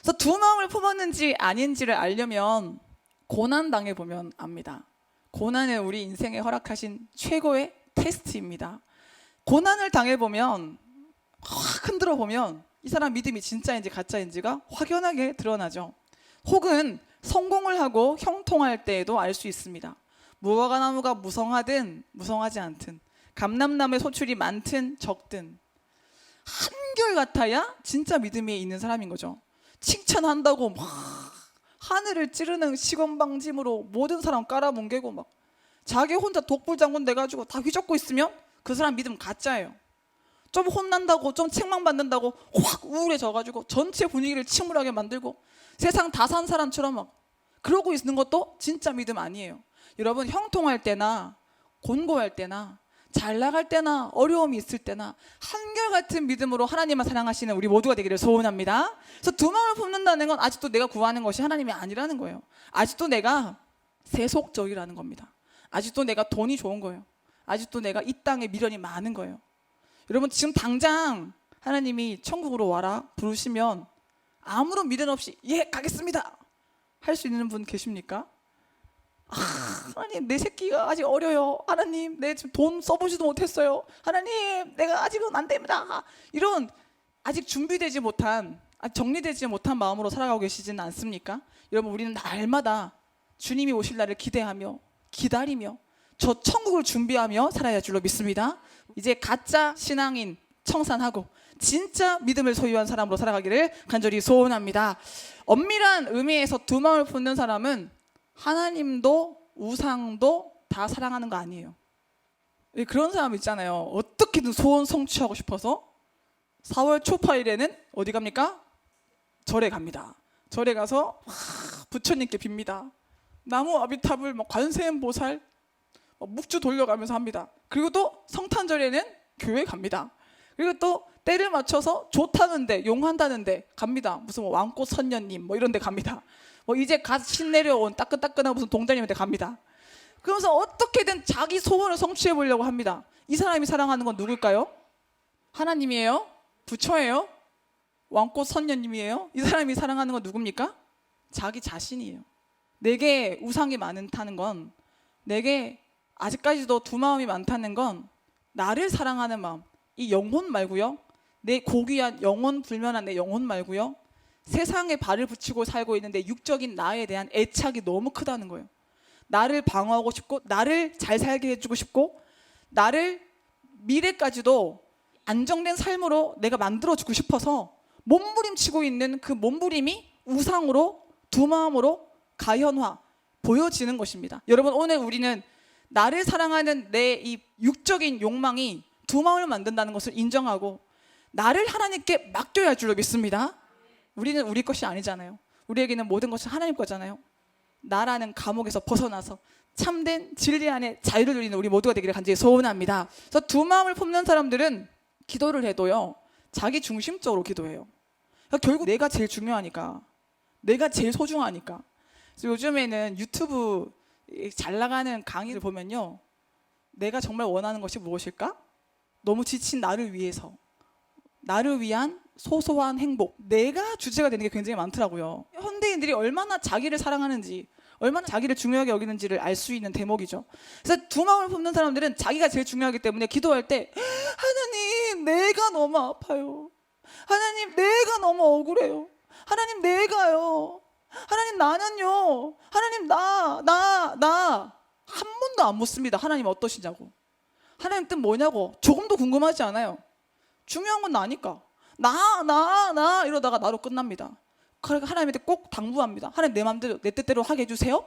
그래서 두 마음을 품었는지 아닌지를 알려면 고난 당해보면 압니다. 고난은 우리 인생에 허락하신 최고의 테스트입니다. 고난을 당해보면, 확 흔들어 보면 이 사람 믿음이 진짜인지 가짜인지가 확연하게 드러나죠. 혹은 성공을 하고 형통할 때에도 알 수 있습니다. 무화과 나무가 무성하든 무성하지 않든, 감람나무의 소출이 많든 적든 한결같아야 진짜 믿음이 있는 사람인 거죠. 칭찬한다고 막 하늘을 찌르는 시건방짐으로 모든 사람 깔아뭉개고 막 자기 혼자 독불장군 돼가지고 다 휘젓고 있으면 그 사람 믿음 가짜예요. 좀 혼난다고, 좀 책망받는다고 확 우울해져가지고 전체 분위기를 침울하게 만들고 세상 다 산 사람처럼 막 그러고 있는 것도 진짜 믿음 아니에요. 여러분, 형통할 때나 곤고할 때나 잘 나갈 때나 어려움이 있을 때나 한결같은 믿음으로 하나님만 사랑하시는 우리 모두가 되기를 소원합니다. 그래서 두 마음을 품는다는 건 아직도 내가 구하는 것이 하나님이 아니라는 거예요. 아직도 내가 세속적이라는 겁니다. 아직도 내가 돈이 좋은 거예요. 아직도 내가 이 땅에 미련이 많은 거예요. 여러분, 지금 당장 하나님이 천국으로 와라 부르시면 아무런 미련 없이 예 가겠습니다 할 수 있는 분 계십니까? 하나님, 내 새끼가 아직 어려요. 하나님, 내 지금 돈 써보지도 못했어요. 하나님, 내가 아직은 안 됩니다. 이런 아직 준비되지 못한, 정리되지 못한 마음으로 살아가고 계시지는 않습니까? 여러분, 우리는 날마다 주님이 오실 날을 기대하며 기다리며 저 천국을 준비하며 살아야 할 줄로 믿습니다. 이제 가짜 신앙인 청산하고 진짜 믿음을 소유한 사람으로 살아가기를 간절히 소원합니다. 엄밀한 의미에서 두 마음을 품는 사람은 하나님도 우상도 다 사랑하는 거 아니에요. 그런 사람 있잖아요. 어떻게든 소원 성취하고 싶어서 4월 초파일에는 어디 갑니까? 절에 갑니다. 절에 가서 부처님께 빕니다. 나무 아비탑을 관세음보살 묵주 돌려가면서 합니다. 그리고 또 성탄절에는 교회 갑니다. 그리고 또 때를 맞춰서 좋다는데, 용한다는데 갑니다. 무슨 왕꽃 선녀님 이런 데 갑니다. 이제 갓 신 내려온 따끈따끈한 무슨 동자님한테 갑니다. 그러면서 어떻게든 자기 소원을 성취해 보려고 합니다. 이 사람이 사랑하는 건 누굴까요? 하나님이에요? 부처예요? 왕꽃 선녀님이에요? 이 사람이 사랑하는 건 누굽니까? 자기 자신이에요. 내게 우상이 많다는 건, 내게 아직까지도 두 마음이 많다는 건 나를 사랑하는 마음, 이 영혼 말고요, 내 고귀한 영혼 불면한 내 영혼 말고요, 세상에 발을 붙이고 살고 있는데 육적인 나에 대한 애착이 너무 크다는 거예요. 나를 방어하고 싶고, 나를 잘 살게 해주고 싶고, 나를 미래까지도 안정된 삶으로 내가 만들어주고 싶어서 몸부림치고 있는 그 몸부림이 우상으로, 두 마음으로 가현화, 보여지는 것입니다. 여러분, 오늘 우리는 나를 사랑하는 내 이 육적인 욕망이 두 마음을 만든다는 것을 인정하고 나를 하나님께 맡겨야 할 줄로 믿습니다. 우리는 우리 것이 아니잖아요. 우리에게는 모든 것이 하나님 거잖아요. 나라는 감옥에서 벗어나서 참된 진리 안에 자유를 누리는 우리 모두가 되기를 간절히 소원합니다. 그래서 두 마음을 품는 사람들은 기도를 해도요, 자기 중심적으로 기도해요. 그러니까 결국 내가 제일 중요하니까, 내가 제일 소중하니까. 그래서 요즘에는 유튜브 잘 나가는 강의를 보면요, 내가 정말 원하는 것이 무엇일까? 너무 지친 나를 위해서, 나를 위한 소소한 행복, 내가 주제가 되는 게 굉장히 많더라고요. 현대인들이 얼마나 자기를 사랑하는지, 얼마나 자기를 중요하게 여기는지를 알 수 있는 대목이죠. 그래서 두 마음을 품는 사람들은 자기가 제일 중요하기 때문에 기도할 때, 하나님 내가 너무 아파요, 하나님 내가 너무 억울해요, 하나님 내가요, 하나님 나는요, 하나님 나 한 번도 안 묻습니다. 하나님 어떠시냐고. 하나님 뜻 뭐냐고 조금도 궁금하지 않아요. 중요한 건 나니까 나 이러다가 나로 끝납니다. 그러니까 하나님한테 꼭 당부합니다. 하나님 내 맘대로 내 뜻대로 하게 해주세요.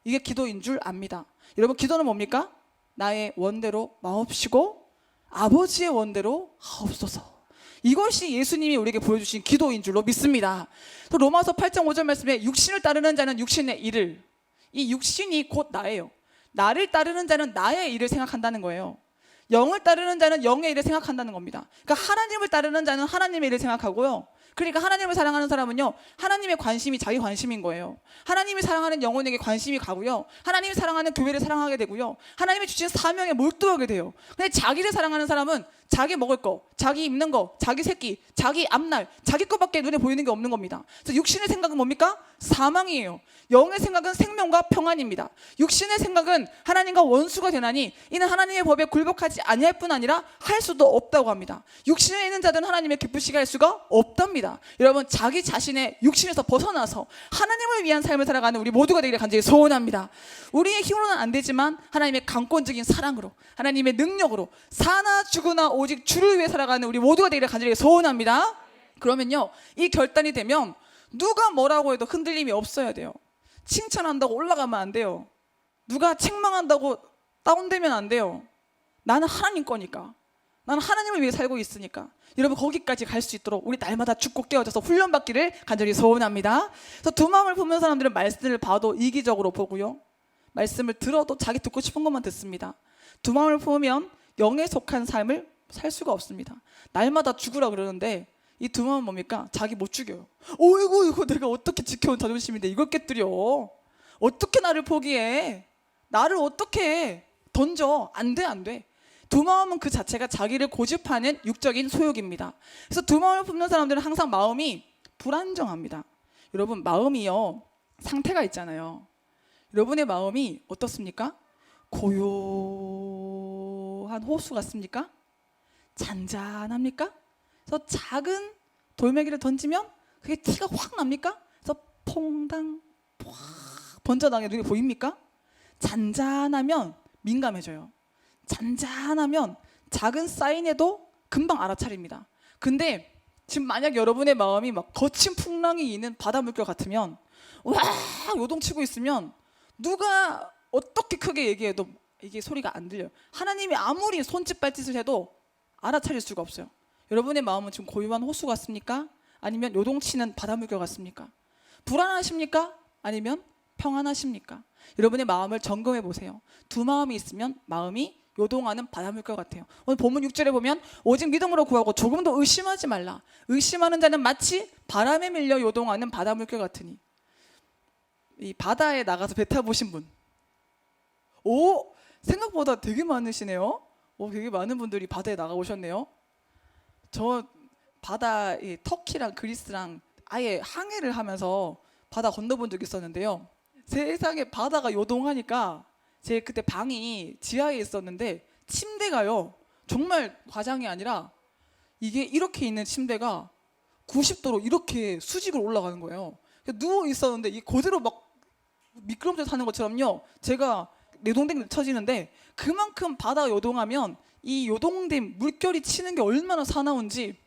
이게 기도인 줄 압니다. 여러분, 기도는 뭡니까? 나의 원대로 마옵시고 아버지의 원대로 하옵소서. 이것이 예수님이 우리에게 보여주신 기도인 줄로 믿습니다. 또 로마서 8장 5절 말씀에 육신을 따르는 자는 육신의 일을, 이 육신이 곧 나예요. 나를 따르는 자는 나의 일을 생각한다는 거예요. 영을 따르는 자는 영의 일을 생각한다는 겁니다. 그러니까 하나님을 따르는 자는 하나님의 일을 생각하고요. 그러니까 하나님을 사랑하는 사람은요, 하나님의 관심이 자기 관심인 거예요. 하나님이 사랑하는 영혼에게 관심이 가고요, 하나님이 사랑하는 교회를 사랑하게 되고요, 하나님이 주신 사명에 몰두하게 돼요. 근데 자기를 사랑하는 사람은 자기 먹을 거, 자기 입는 거, 자기 새끼, 자기 앞날, 자기 것밖에 눈에 보이는 게 없는 겁니다. 그래서 육신의 생각은 뭡니까? 사망이에요. 영의 생각은 생명과 평안입니다. 육신의 생각은 하나님과 원수가 되나니 이는 하나님의 법에 굴복하지 아니할 뿐 아니라 할 수도 없다고 합니다. 육신에 있는 자들은 하나님의 기쁘시게 할 수가 없답니다. 여러분, 자기 자신의 육신에서 벗어나서 하나님을 위한 삶을 살아가는 우리 모두가 되기를 간절히 소원합니다. 우리의 힘으로는 안 되지만 하나님의 강권적인 사랑으로, 하나님의 능력으로 사나 죽으나 오직 주를 위해 살아가는 우리 모두가 되기를 간절히 소원합니다. 그러면요, 이 결단이 되면 누가 뭐라고 해도 흔들림이 없어야 돼요. 칭찬한다고 올라가면 안 돼요. 누가 책망한다고 다운되면 안 돼요. 나는 하나님 거니까, 나는 하나님을 위해 살고 있으니까. 여러분, 거기까지 갈 수 있도록 우리 날마다 죽고 깨어져서 훈련받기를 간절히 소원합니다. 그래서 두 마음을 품는 사람들은 말씀을 봐도 이기적으로 보고요, 말씀을 들어도 자기 듣고 싶은 것만 듣습니다. 두 마음을 품으면 영에 속한 삶을 살 수가 없습니다. 날마다 죽으라 그러는데 이 두 마음은 뭡니까? 자기 못 죽여요. 어이구, 이거 내가 어떻게 지켜온 자존심인데 이걸 깨뜨려. 어떻게 나를 포기해? 나를 어떻게 던져? 안 돼. 두 마음은 그 자체가 자기를 고집하는 육적인 소욕입니다. 그래서 두 마음을 품는 사람들은 항상 마음이 불안정합니다. 여러분, 마음이요, 상태가 있잖아요. 여러분의 마음이 어떻습니까? 고요한 호수 같습니까? 잔잔합니까? 그래서 작은 돌멩이를 던지면 그게 티가 확 납니까? 그래서 퐁당 팍 번져나가게 눈에 보입니까? 잔잔하면 민감해져요. 잔잔하면 작은 사인에도 금방 알아차립니다. 근데 지금 만약 여러분의 마음이 막 거친 풍랑이 있는 바다 물결 같으면 와 요동치고 있으면 누가 어떻게 크게 얘기해도 이게 소리가 안 들려요. 하나님이 아무리 손짓 발짓을 해도 알아차릴 수가 없어요. 여러분의 마음은 지금 고요한 호수 같습니까? 아니면 요동치는 바다 물결 같습니까? 불안하십니까? 아니면 평안하십니까? 여러분의 마음을 점검해 보세요. 두 마음이 있으면 마음이 요동하는 바닷물결 같아요. 오늘 본문 6절에 보면 오직 믿음으로 구하고 조금도 의심하지 말라. 의심하는 자는 마치 바람에 밀려 요동하는 바닷물결 같으니. 이 바다에 나가서 배 타보신 분? 오, 생각보다 되게 많으시네요. 오, 되게 많은 분들이 바다에 나가 오셨네요. 저 바다, 터키랑 그리스랑 아예 항해를 하면서 바다 건너본 적이 있었는데요. 세상에 바다가 요동하니까 제 그때 방이 지하에 있었는데 침대가요, 정말 과장이 아니라 이게 이렇게 있는 침대가 90도로 이렇게 수직으로 올라가는 거예요. 누워 있었는데 이 그대로 막 미끄럼져 사는 것처럼요, 제가 내동댕 쳐지는데 그만큼 바다가 요동하면 이 요동된 물결이 치는 게 얼마나 사나운지,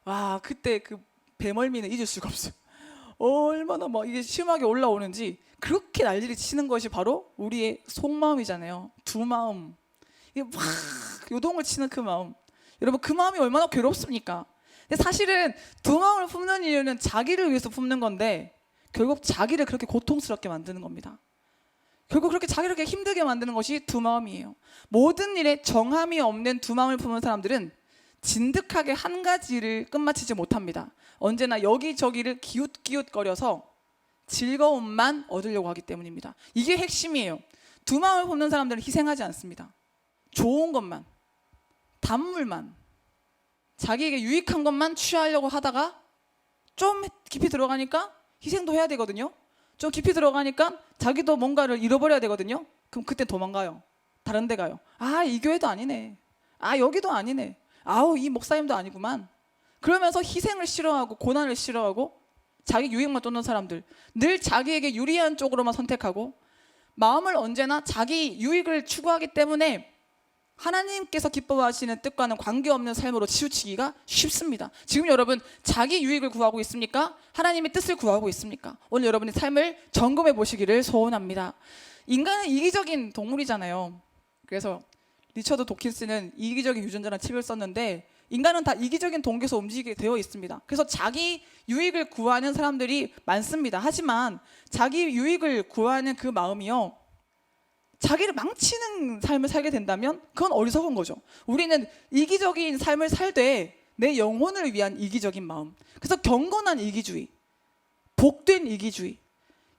와, 그때 그 배멀미는 잊을 수가 없어요. 얼마나 막 이게 심하게 올라오는지. 그렇게 난리를 치는 것이 바로 우리의 속마음이잖아요. 두 마음, 이게 막 요동을 치는 그 마음. 여러분, 그 마음이 얼마나 괴롭습니까? 근데 사실은 두 마음을 품는 이유는 자기를 위해서 품는 건데 결국 자기를 그렇게 고통스럽게 만드는 겁니다. 결국 그렇게 자기를 그렇게 힘들게 만드는 것이 두 마음이에요. 모든 일에 정함이 없는 두 마음을 품은 사람들은 진득하게 한 가지를 끝마치지 못합니다. 언제나 여기저기를 기웃기웃거려서 즐거움만 얻으려고 하기 때문입니다. 이게 핵심이에요. 두 마음을 품는 사람들은 희생하지 않습니다. 좋은 것만, 단물만, 자기에게 유익한 것만 취하려고 하다가 좀 깊이 들어가니까 희생도 해야 되거든요. 좀 깊이 들어가니까 자기도 뭔가를 잃어버려야 되거든요. 그럼 그때 도망가요. 다른 데 가요. 아, 이 교회도 아니네. 아, 여기도 아니네. 아우, 이 목사님도 아니구만. 그러면서 희생을 싫어하고 고난을 싫어하고 자기 유익만 쫓는 사람들, 늘 자기에게 유리한 쪽으로만 선택하고 마음을 언제나 자기 유익을 추구하기 때문에 하나님께서 기뻐하시는 뜻과는 관계없는 삶으로 치우치기가 쉽습니다. 지금 여러분 자기 유익을 구하고 있습니까? 하나님의 뜻을 구하고 있습니까? 오늘 여러분의 삶을 점검해 보시기를 소원합니다. 인간은 이기적인 동물이잖아요. 그래서 리처드 도킨스는 이기적인 유전자라는 책을 썼는데 인간은 다 이기적인 동기에서 움직이게 되어 있습니다. 그래서 자기 유익을 구하는 사람들이 많습니다. 하지만 자기 유익을 구하는 그 마음이요, 자기를 망치는 삶을 살게 된다면 그건 어리석은 거죠. 우리는 이기적인 삶을 살되 내 영혼을 위한 이기적인 마음, 그래서 경건한 이기주의, 복된 이기주의,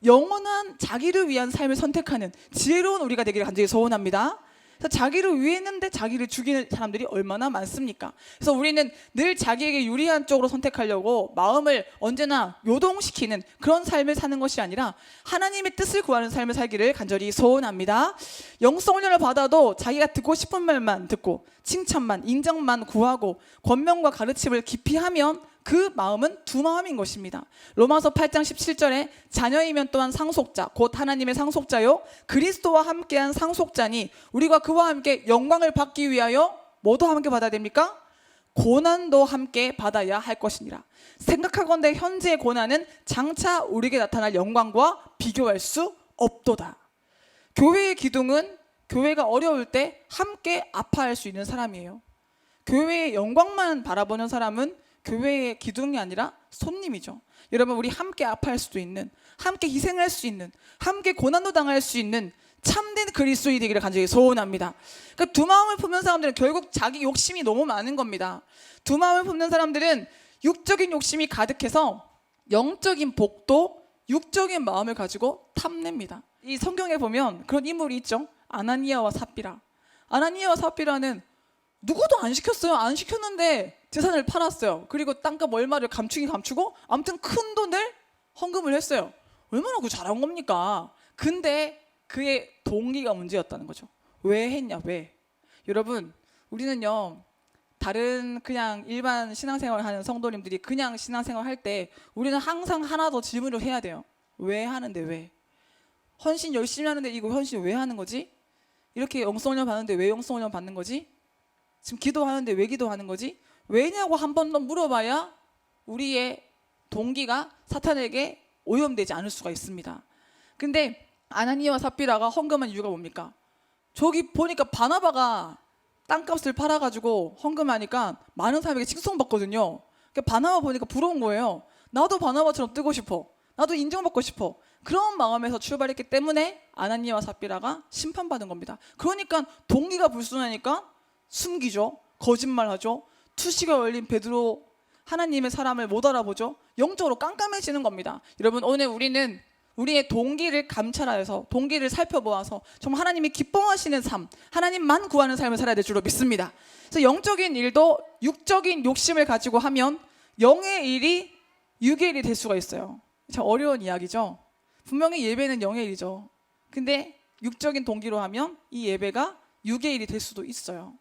영원한 자기를 위한 삶을 선택하는 지혜로운 우리가 되기를 간절히 소원합니다. 그래서 자기를 위했는데 자기를 죽이는 사람들이 얼마나 많습니까? 그래서 우리는 늘 자기에게 유리한 쪽으로 선택하려고 마음을 언제나 요동시키는 그런 삶을 사는 것이 아니라 하나님의 뜻을 구하는 삶을 살기를 간절히 소원합니다. 영성 훈련을 받아도 자기가 듣고 싶은 말만 듣고 칭찬만, 인정만 구하고 권면과 가르침을 깊이 하면 그 마음은 두 마음인 것입니다. 로마서 8장 17절에 자녀이면 또한 상속자, 곧 하나님의 상속자요 그리스도와 함께한 상속자니 우리가 그와 함께 영광을 받기 위하여 뭐도 함께 받아야 됩니까? 고난도 함께 받아야 할 것이니라. 생각하건대 현재의 고난은 장차 우리에게 나타날 영광과 비교할 수 없도다. 교회의 기둥은 교회가 어려울 때 함께 아파할 수 있는 사람이에요. 교회의 영광만 바라보는 사람은 교회의 기둥이 아니라 손님이죠. 여러분, 우리 함께 아파할 수도 있는, 함께 희생할 수 있는, 함께 고난도 당할 수 있는 참된 그리스도인이 되기를 간절히 소원합니다. 그러니까 두 마음을 품는 사람들은 결국 자기 욕심이 너무 많은 겁니다. 두 마음을 품는 사람들은 육적인 욕심이 가득해서 영적인 복도 육적인 마음을 가지고 탐냅니다. 이 성경에 보면 그런 인물이 있죠. 아나니아와 삽비라. 아나니아와 삽비라는 누구도 안 시켰어요. 안 시켰는데 재산을 팔았어요. 그리고 땅값 얼마를 감추긴 감추고 아무튼 큰 돈을 헌금을 했어요. 얼마나 그 잘한 겁니까? 근데 그의 동기가 문제였다는 거죠. 왜 했냐? 왜? 여러분, 우리는요, 다른 그냥 일반 신앙생활 하는 성도님들이 그냥 신앙생활 할 때 우리는 항상 하나 더 질문을 해야 돼요. 왜 하는데 왜? 헌신 열심히 하는데 이거 헌신 왜 하는 거지? 이렇게 영성훈련 받는데 왜 영성훈련 받는 거지? 지금 기도하는데 왜 기도하는 거지? 왜냐고 한 번 더 물어봐야 우리의 동기가 사탄에게 오염되지 않을 수가 있습니다. 근데 아나니아와 삽비라가 헌금한 이유가 뭡니까? 저기 보니까 바나바가 땅값을 팔아가지고 헌금하니까 많은 사람에게 칭송받거든요. 그러니까 바나바 보니까 부러운 거예요. 나도 바나바처럼 뜨고 싶어. 나도 인정받고 싶어. 그런 마음에서 출발했기 때문에 아나니아와 삽비라가 심판받은 겁니다. 그러니까 동기가 불순하니까 숨기죠. 거짓말하죠. 투시가 열린 베드로 하나님의 사람을 못 알아보죠. 영적으로 깜깜해지는 겁니다. 여러분, 오늘 우리는 우리의 동기를 감찰하여서 동기를 살펴보아서 정말 하나님이 기뻐하시는 삶, 하나님만 구하는 삶을 살아야 될 줄로 믿습니다. 그래서 영적인 일도 육적인 욕심을 가지고 하면 영의 일이 육의 일이 될 수가 있어요. 참 어려운 이야기죠. 분명히 예배는 영의 일이죠. 근데 육적인 동기로 하면 이 예배가 육의 일이 될 수도 있어요.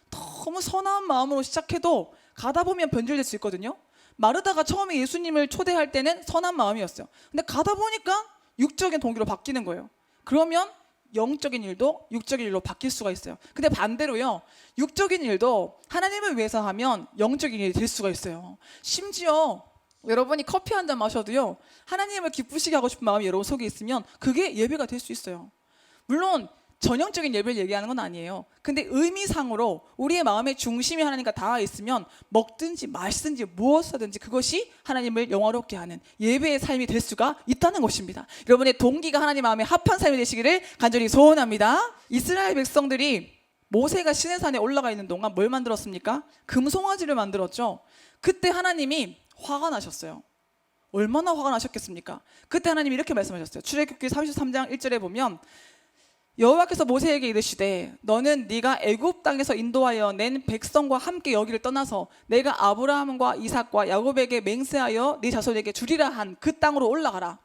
너무 선한 마음으로 시작해도 가다 보면 변질될 수 있거든요. 마르다가 처음에 예수님을 초대할 때는 선한 마음이었어요. 근데 가다 보니까 육적인 동기로 바뀌는 거예요. 그러면 영적인 일도 육적인 일로 바뀔 수가 있어요. 근데 반대로요, 육적인 일도 하나님을 위해서 하면 영적인 일이 될 수가 있어요. 심지어 여러분이 커피 한 잔 마셔도요, 하나님을 기쁘시게 하고 싶은 마음이 여러분 속에 있으면 그게 예배가 될 수 있어요. 물론 전형적인 예배를 얘기하는 건 아니에요. 근데 의미상으로 우리의 마음의 중심이 하나님과 닿아 있으면 먹든지 마시든지 무엇을 하든지 그것이 하나님을 영화롭게 하는 예배의 삶이 될 수가 있다는 것입니다. 여러분의 동기가 하나님 마음에 합한 삶이 되시기를 간절히 소원합니다. 이스라엘 백성들이 모세가 시내산에 올라가 있는 동안 뭘 만들었습니까? 금송아지를 만들었죠. 그때 하나님이 화가 나셨어요. 얼마나 화가 나셨겠습니까? 그때 하나님이 이렇게 말씀하셨어요. 출애굽기 33장 1절에 보면 여호와께서 모세에게 이르시되 너는 네가 애굽 땅에서 인도하여 낸 백성과 함께 여기를 떠나서 내가 아브라함과 이삭과 야곱에게 맹세하여 네 자손에게 주리라 한 그 땅으로 올라가라.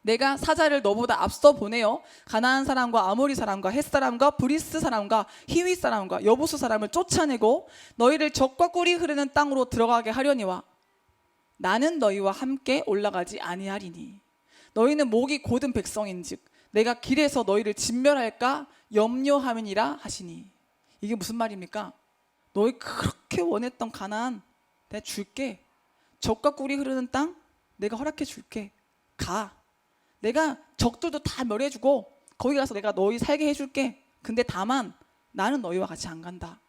내가 사자를 너보다 앞서 보내어 가나안 사람과 아모리 사람과 헷 사람과 브리스 사람과 히윗 사람과 여부수 사람을 쫓아내고 너희를 적과 꿀이 흐르는 땅으로 들어가게 하려니와 나는 너희와 함께 올라가지 아니하리니 너희는 목이 곧은 백성인즉 내가 길에서 너희를 진멸할까 염려함이니라 하시니. 이게 무슨 말입니까? 너희 그렇게 원했던 가나안 내가 줄게. 적과 꿀이 흐르는 땅 내가 허락해 줄게. 가. 내가 적들도 다 멸해주고 거기 가서 내가 너희 살게 해줄게. 근데 다만 나는 너희와 같이 안 간다.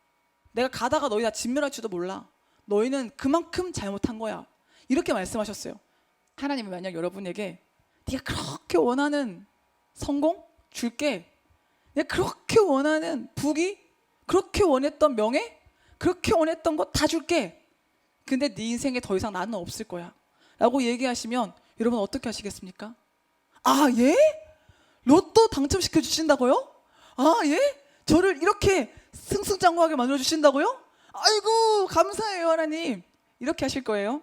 내가 가다가 너희 다 진멸할지도 몰라. 너희는 그만큼 잘못한 거야. 이렇게 말씀하셨어요. 하나님이 만약 여러분에게 네가 그렇게 원하는 성공 줄게. 내가 그렇게 원하는 부귀, 그렇게 원했던 명예, 그렇게 원했던 거 다 줄게. 근데 네 인생에 더 이상 나는 없을 거야 라고 얘기하시면 여러분 어떻게 하시겠습니까? 아 예? 로또 당첨시켜 주신다고요? 아 예? 저를 이렇게 승승장구하게 만들어 주신다고요? 아이고 감사해요 하나님. 이렇게 하실 거예요.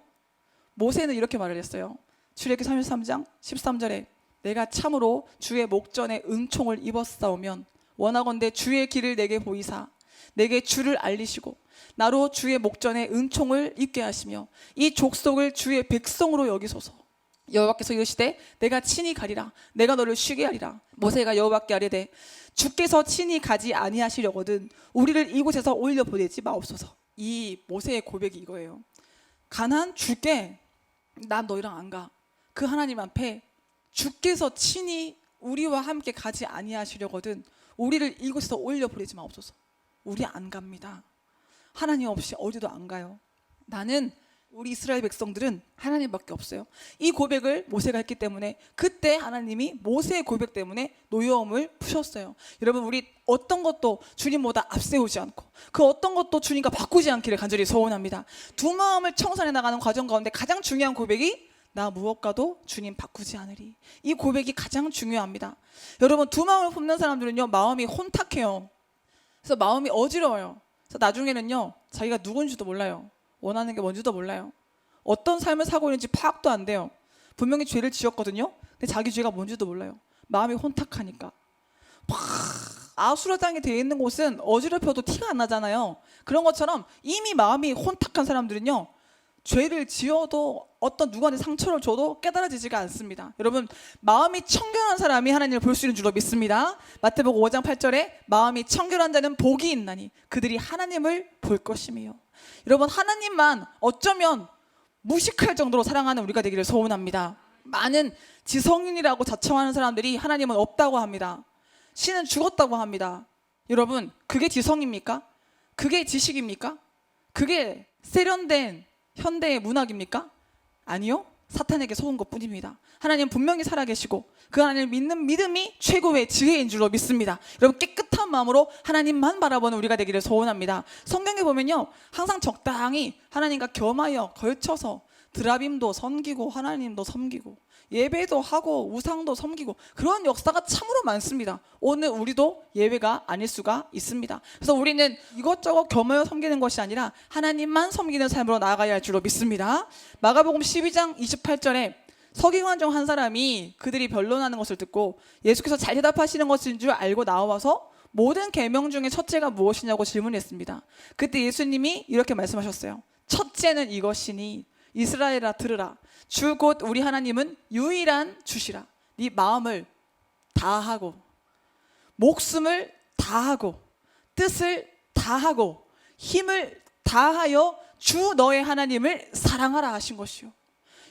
모세는 이렇게 말을 했어요. 출애굽기 33장 13절에 내가 참으로 주의 목전에 은총을 입었사오면 원하건대 주의 길을 내게 보이사 내게 주를 알리시고 나로 주의 목전에 은총을 입게 하시며 이 족속을 주의 백성으로 여기소서. 여호와께서 이르시되 내가 친히 가리라. 내가 너를 쉬게 하리라. 모세가 여호와께 아뢰되 주께서 친히 가지 아니하시려거든 우리를 이곳에서 올려 보내지 마옵소서. 이 모세의 고백이 이거예요. 가나안 줄게. 난 너희랑 안 가. 그 하나님 앞에 주께서 친히 우리와 함께 가지 아니하시려거든 우리를 이곳에서 올려보내지 마옵소서. 우리 안 갑니다. 하나님 없이 어디도 안 가요. 나는 우리 이스라엘 백성들은 하나님밖에 없어요. 이 고백을 모세가 했기 때문에 그때 하나님이 모세의 고백 때문에 노여움을 푸셨어요. 여러분 우리 어떤 것도 주님보다 앞세우지 않고 그 어떤 것도 주님과 바꾸지 않기를 간절히 소원합니다. 두 마음을 청산해 나가는 과정 가운데 가장 중요한 고백이 나 무엇과도 주님 바꾸지 않으리. 이 고백이 가장 중요합니다. 여러분 두 마음을 품는 사람들은요 마음이 혼탁해요. 그래서 마음이 어지러워요. 그래서 나중에는요 자기가 누군지도 몰라요. 원하는 게 뭔지도 몰라요. 어떤 삶을 사고 있는지 파악도 안 돼요. 분명히 죄를 지었거든요. 근데 자기 죄가 뭔지도 몰라요. 마음이 혼탁하니까. 막 아수라장이 되어 있는 곳은 어지럽혀도 티가 안 나잖아요. 그런 것처럼 이미 마음이 혼탁한 사람들은요 죄를 지어도 어떤 누구한테 상처를 줘도 깨달아지지가 않습니다. 여러분 마음이 청결한 사람이 하나님을 볼 수 있는 줄로 믿습니다. 마태복음 5장 8절에 마음이 청결한 자는 복이 있나니 그들이 하나님을 볼 것이며. 여러분 하나님만 어쩌면 무식할 정도로 사랑하는 우리가 되기를 소원합니다. 많은 지성인이라고 자청하는 사람들이 하나님은 없다고 합니다. 신은 죽었다고 합니다. 여러분 그게 지성입니까? 그게 지식입니까? 그게 세련된 현대의 문학입니까? 아니요. 사탄에게 속은 것뿐입니다. 하나님 분명히 살아계시고 그 하나님을 믿는 믿음이 최고의 지혜인 줄로 믿습니다. 여러분 깨끗한 마음으로 하나님만 바라보는 우리가 되기를 소원합니다. 성경에 보면요 항상 적당히 하나님과 겸하여 걸쳐서 드라빔도 섬기고 하나님도 섬기고 예배도 하고 우상도 섬기고 그런 역사가 참으로 많습니다. 오늘 우리도 예외가 아닐 수가 있습니다. 그래서 우리는 이것저것 겸하여 섬기는 것이 아니라 하나님만 섬기는 삶으로 나아가야 할 줄로 믿습니다. 마가복음 12장 28절에 서기관 중 한 사람이 그들이 변론하는 것을 듣고 예수께서 잘 대답하시는 것인 줄 알고 나와서 모든 계명 중에 첫째가 무엇이냐고 질문했습니다. 그때 예수님이 이렇게 말씀하셨어요. 첫째는 이것이니 이스라엘아 들으라. 주 곧 우리 하나님은 유일한 주시라. 네 마음을 다하고 목숨을 다하고 뜻을 다하고 힘을 다하여 주 너의 하나님을 사랑하라 하신 것이요.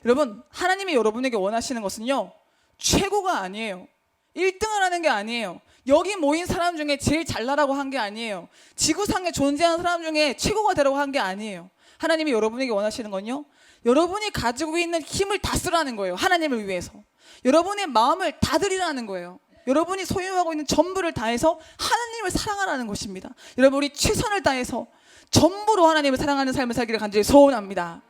여러분 하나님이 여러분에게 원하시는 것은요 최고가 아니에요. 1등을 하는 게 아니에요. 여기 모인 사람 중에 제일 잘나라고 한 게 아니에요. 지구상에 존재하는 사람 중에 최고가 되라고 한 게 아니에요. 하나님이 여러분에게 원하시는 건요, 여러분이 가지고 있는 힘을 다 쓰라는 거예요. 하나님을 위해서. 여러분의 마음을 다 드리라는 거예요. 여러분이 소유하고 있는 전부를 다해서 하나님을 사랑하라는 것입니다. 여러분, 우리 최선을 다해서 전부로 하나님을 사랑하는 삶을 살기를 간절히 소원합니다.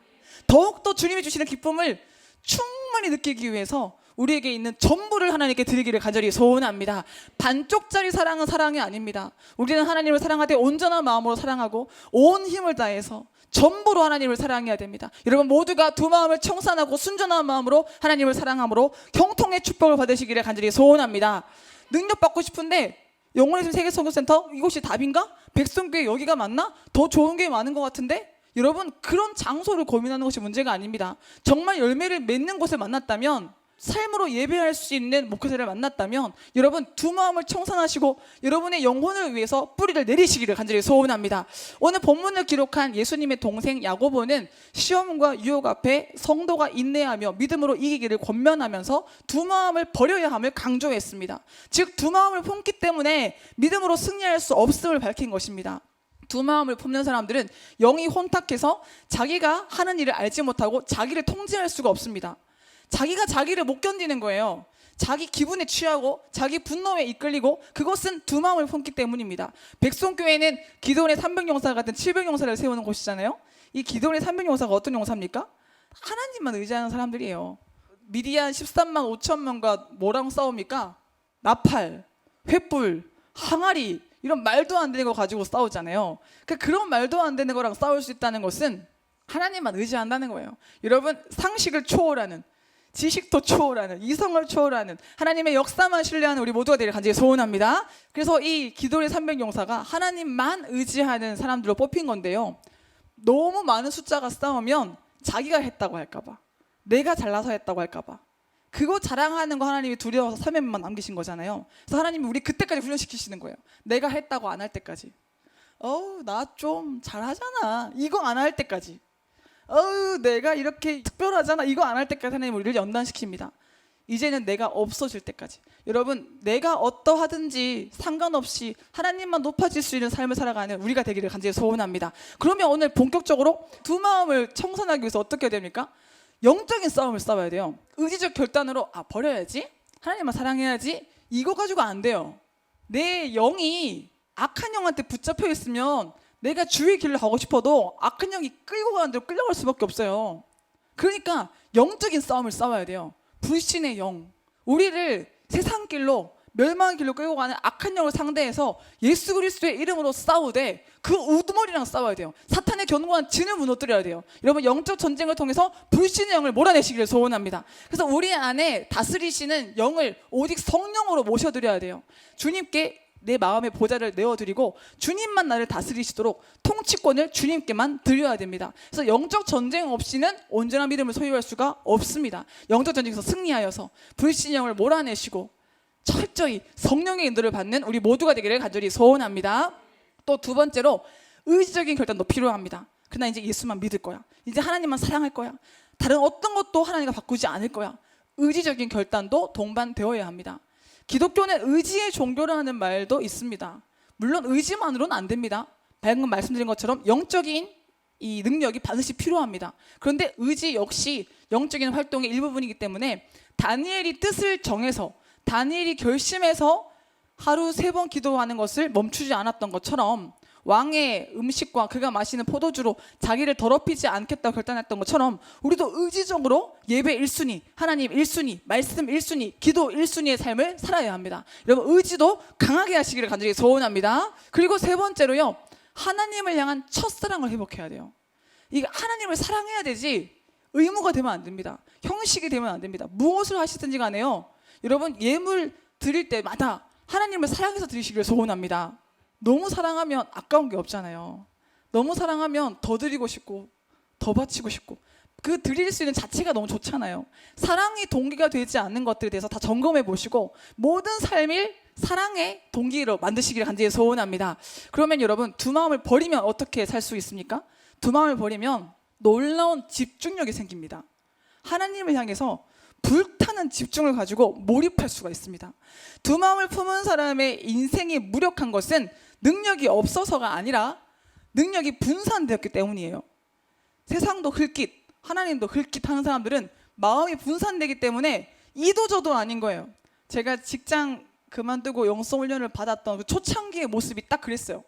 더욱더 주님이 주시는 기쁨을 충분히 느끼기 위해서 우리에게 있는 전부를 하나님께 드리기를 간절히 소원합니다. 반쪽짜리 사랑은 사랑이 아닙니다. 우리는 하나님을 사랑하되 온전한 마음으로 사랑하고 온 힘을 다해서 전부로 하나님을 사랑해야 됩니다. 여러분 모두가 두 마음을 청산하고 순전한 마음으로 하나님을 사랑함으로 형통의 축복을 받으시기를 간절히 소원합니다. 능력 받고 싶은데 영원의 세계선교센터 이곳이 답인가? 백성교회 여기가 맞나? 더 좋은 게 많은 것 같은데? 여러분, 그런 장소를 고민하는 것이 문제가 아닙니다. 정말 열매를 맺는 곳을 만났다면, 삶으로 예배할 수 있는 목회자를 만났다면 여러분 두 마음을 청산하시고 여러분의 영혼을 위해서 뿌리를 내리시기를 간절히 소원합니다. 오늘 본문을 기록한 예수님의 동생 야고보는 시험과 유혹 앞에 성도가 인내하며 믿음으로 이기기를 권면하면서 두 마음을 버려야 함을 강조했습니다. 즉 두 마음을 품기 때문에 믿음으로 승리할 수 없음을 밝힌 것입니다. 두 마음을 품는 사람들은 영이 혼탁해서 자기가 하는 일을 알지 못하고 자기를 통제할 수가 없습니다. 자기가 자기를 못 견디는 거예요. 자기 기분에 취하고 자기 분노에 이끌리고, 그것은 두 마음을 품기 때문입니다. 백성교회는 기도원의 300용사 같은 700용사를 세우는 곳이잖아요. 이 기도원의 300용사가 어떤 용사입니까? 하나님만 의지하는 사람들이에요. 미디안 13만 5천 명과 뭐랑 싸웁니까? 나팔, 횃불, 항아리, 이런 말도 안 되는 거 가지고 싸우잖아요. 그런 말도 안 되는 거랑 싸울 수 있다는 것은 하나님만 의지한다는 거예요. 여러분, 상식을 초월하는, 지식도 초월하는, 이성을 초월하는 하나님의 역사만 신뢰하는 우리 모두가 되기를 간절히 소원합니다. 그래서 이 기도의 300용사가 하나님만 의지하는 사람들로 뽑힌 건데요, 너무 많은 숫자가 싸우면 자기가 했다고 할까봐, 내가 잘나서 했다고 할까봐, 그거 자랑하는 거 하나님이 두려워서 3회만 남기신 거잖아요. 그래서 하나님이 우리 그때까지 훈련시키시는 거예요. 내가 했다고 안 할 때까지. 나 좀 잘하잖아, 이거 안 할 때까지. 내가 이렇게 특별하잖아, 이거 안 할 때까지 하나님 우리를 연단시킵니다. 이제는 내가 없어질 때까지. 여러분, 내가 어떠하든지 상관없이 하나님만 높아질 수 있는 삶을 살아가는 우리가 되기를 간절히 소원합니다. 그러면 오늘 본격적으로 두 마음을 청산하기 위해서 어떻게 해야 됩니까? 영적인 싸움을 싸워야 돼요. 의지적 결단으로 버려야지, 하나님만 사랑해야지, 이거 가지고 안 돼요. 내 영이 악한 영한테 붙잡혀 있으면 내가 주의 길을 가고 싶어도 악한 영이 끌고 가는 대로 끌려갈 수밖에 없어요. 그러니까 영적인 싸움을 싸워야 돼요. 불신의 영, 우리를 세상 길로, 멸망의 길로 끌고 가는 악한 영을 상대해서 예수 그리스도의 이름으로 싸우되 그 우두머리랑 싸워야 돼요. 사탄의 견고한 진을 무너뜨려야 돼요. 여러분, 영적 전쟁을 통해서 불신의 영을 몰아내시기를 소원합니다. 그래서 우리 안에 다스리시는 영을 오직 성령으로 모셔드려야 돼요. 주님께 내 마음의 보좌를 내어드리고 주님만 나를 다스리시도록 통치권을 주님께만 드려야 됩니다. 그래서 영적 전쟁 없이는 온전한 믿음을 소유할 수가 없습니다. 영적 전쟁에서 승리하여서 불신의 영을 몰아내시고 철저히 성령의 인도를 받는 우리 모두가 되기를 간절히 소원합니다. 또 두 번째로 의지적인 결단도 필요합니다. 그러나 이제 예수만 믿을 거야, 이제 하나님만 사랑할 거야, 다른 어떤 것도 하나님과 바꾸지 않을 거야, 의지적인 결단도 동반되어야 합니다. 기독교는 의지의 종교라는 말도 있습니다. 물론 의지만으로는 안 됩니다. 방금 말씀드린 것처럼 영적인 이 능력이 반드시 필요합니다. 그런데 의지 역시 영적인 활동의 일부분이기 때문에 다니엘이 뜻을 정해서, 다니엘이 결심해서 하루 3번 기도하는 것을 멈추지 않았던 것처럼, 왕의 음식과 그가 마시는 포도주로 자기를 더럽히지 않겠다고 결단했던 것처럼 우리도 의지적으로 예배 1순위, 하나님 1순위, 말씀 1순위, 기도 1순위의 삶을 살아야 합니다. 여러분, 의지도 강하게 하시기를 간절히 소원합니다. 그리고 세 번째로요, 하나님을 향한 첫사랑을 회복해야 돼요. 이게 하나님을 사랑해야 되지 의무가 되면 안 됩니다. 형식이 되면 안 됩니다. 무엇을 하시든지 간에요, 여러분, 예물 드릴 때마다 하나님을 사랑해서 드리시기를 소원합니다. 너무 사랑하면 아까운 게 없잖아요. 너무 사랑하면 더 드리고 싶고 더 바치고 싶고, 그 드릴 수 있는 자체가 너무 좋잖아요. 사랑이 동기가 되지 않는 것들에 대해서 다 점검해 보시고 모든 삶을 사랑의 동기로 만드시기를 간절히 소원합니다. 그러면 여러분, 두 마음을 버리면 어떻게 살 수 있습니까? 두 마음을 버리면 놀라운 집중력이 생깁니다. 하나님을 향해서 불타는 많은 집중을 가지고 몰입할 수가 있습니다. 두 마음을 품은 사람의 인생이 무력한 것은 능력이 없어서가 아니라 능력이 분산되었기 때문이에요. 세상도 흙깃, 하나님도 흙깃 하는 사람들은 마음이 분산되기 때문에 이도저도 아닌 거예요. 제가 직장 그만두고 영성훈련을 받았던 그 초창기의 모습이 딱 그랬어요.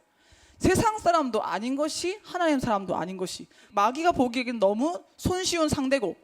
세상 사람도 아닌 것이 하나님 사람도 아닌 것이, 마귀가 보기에는 너무 손쉬운 상대고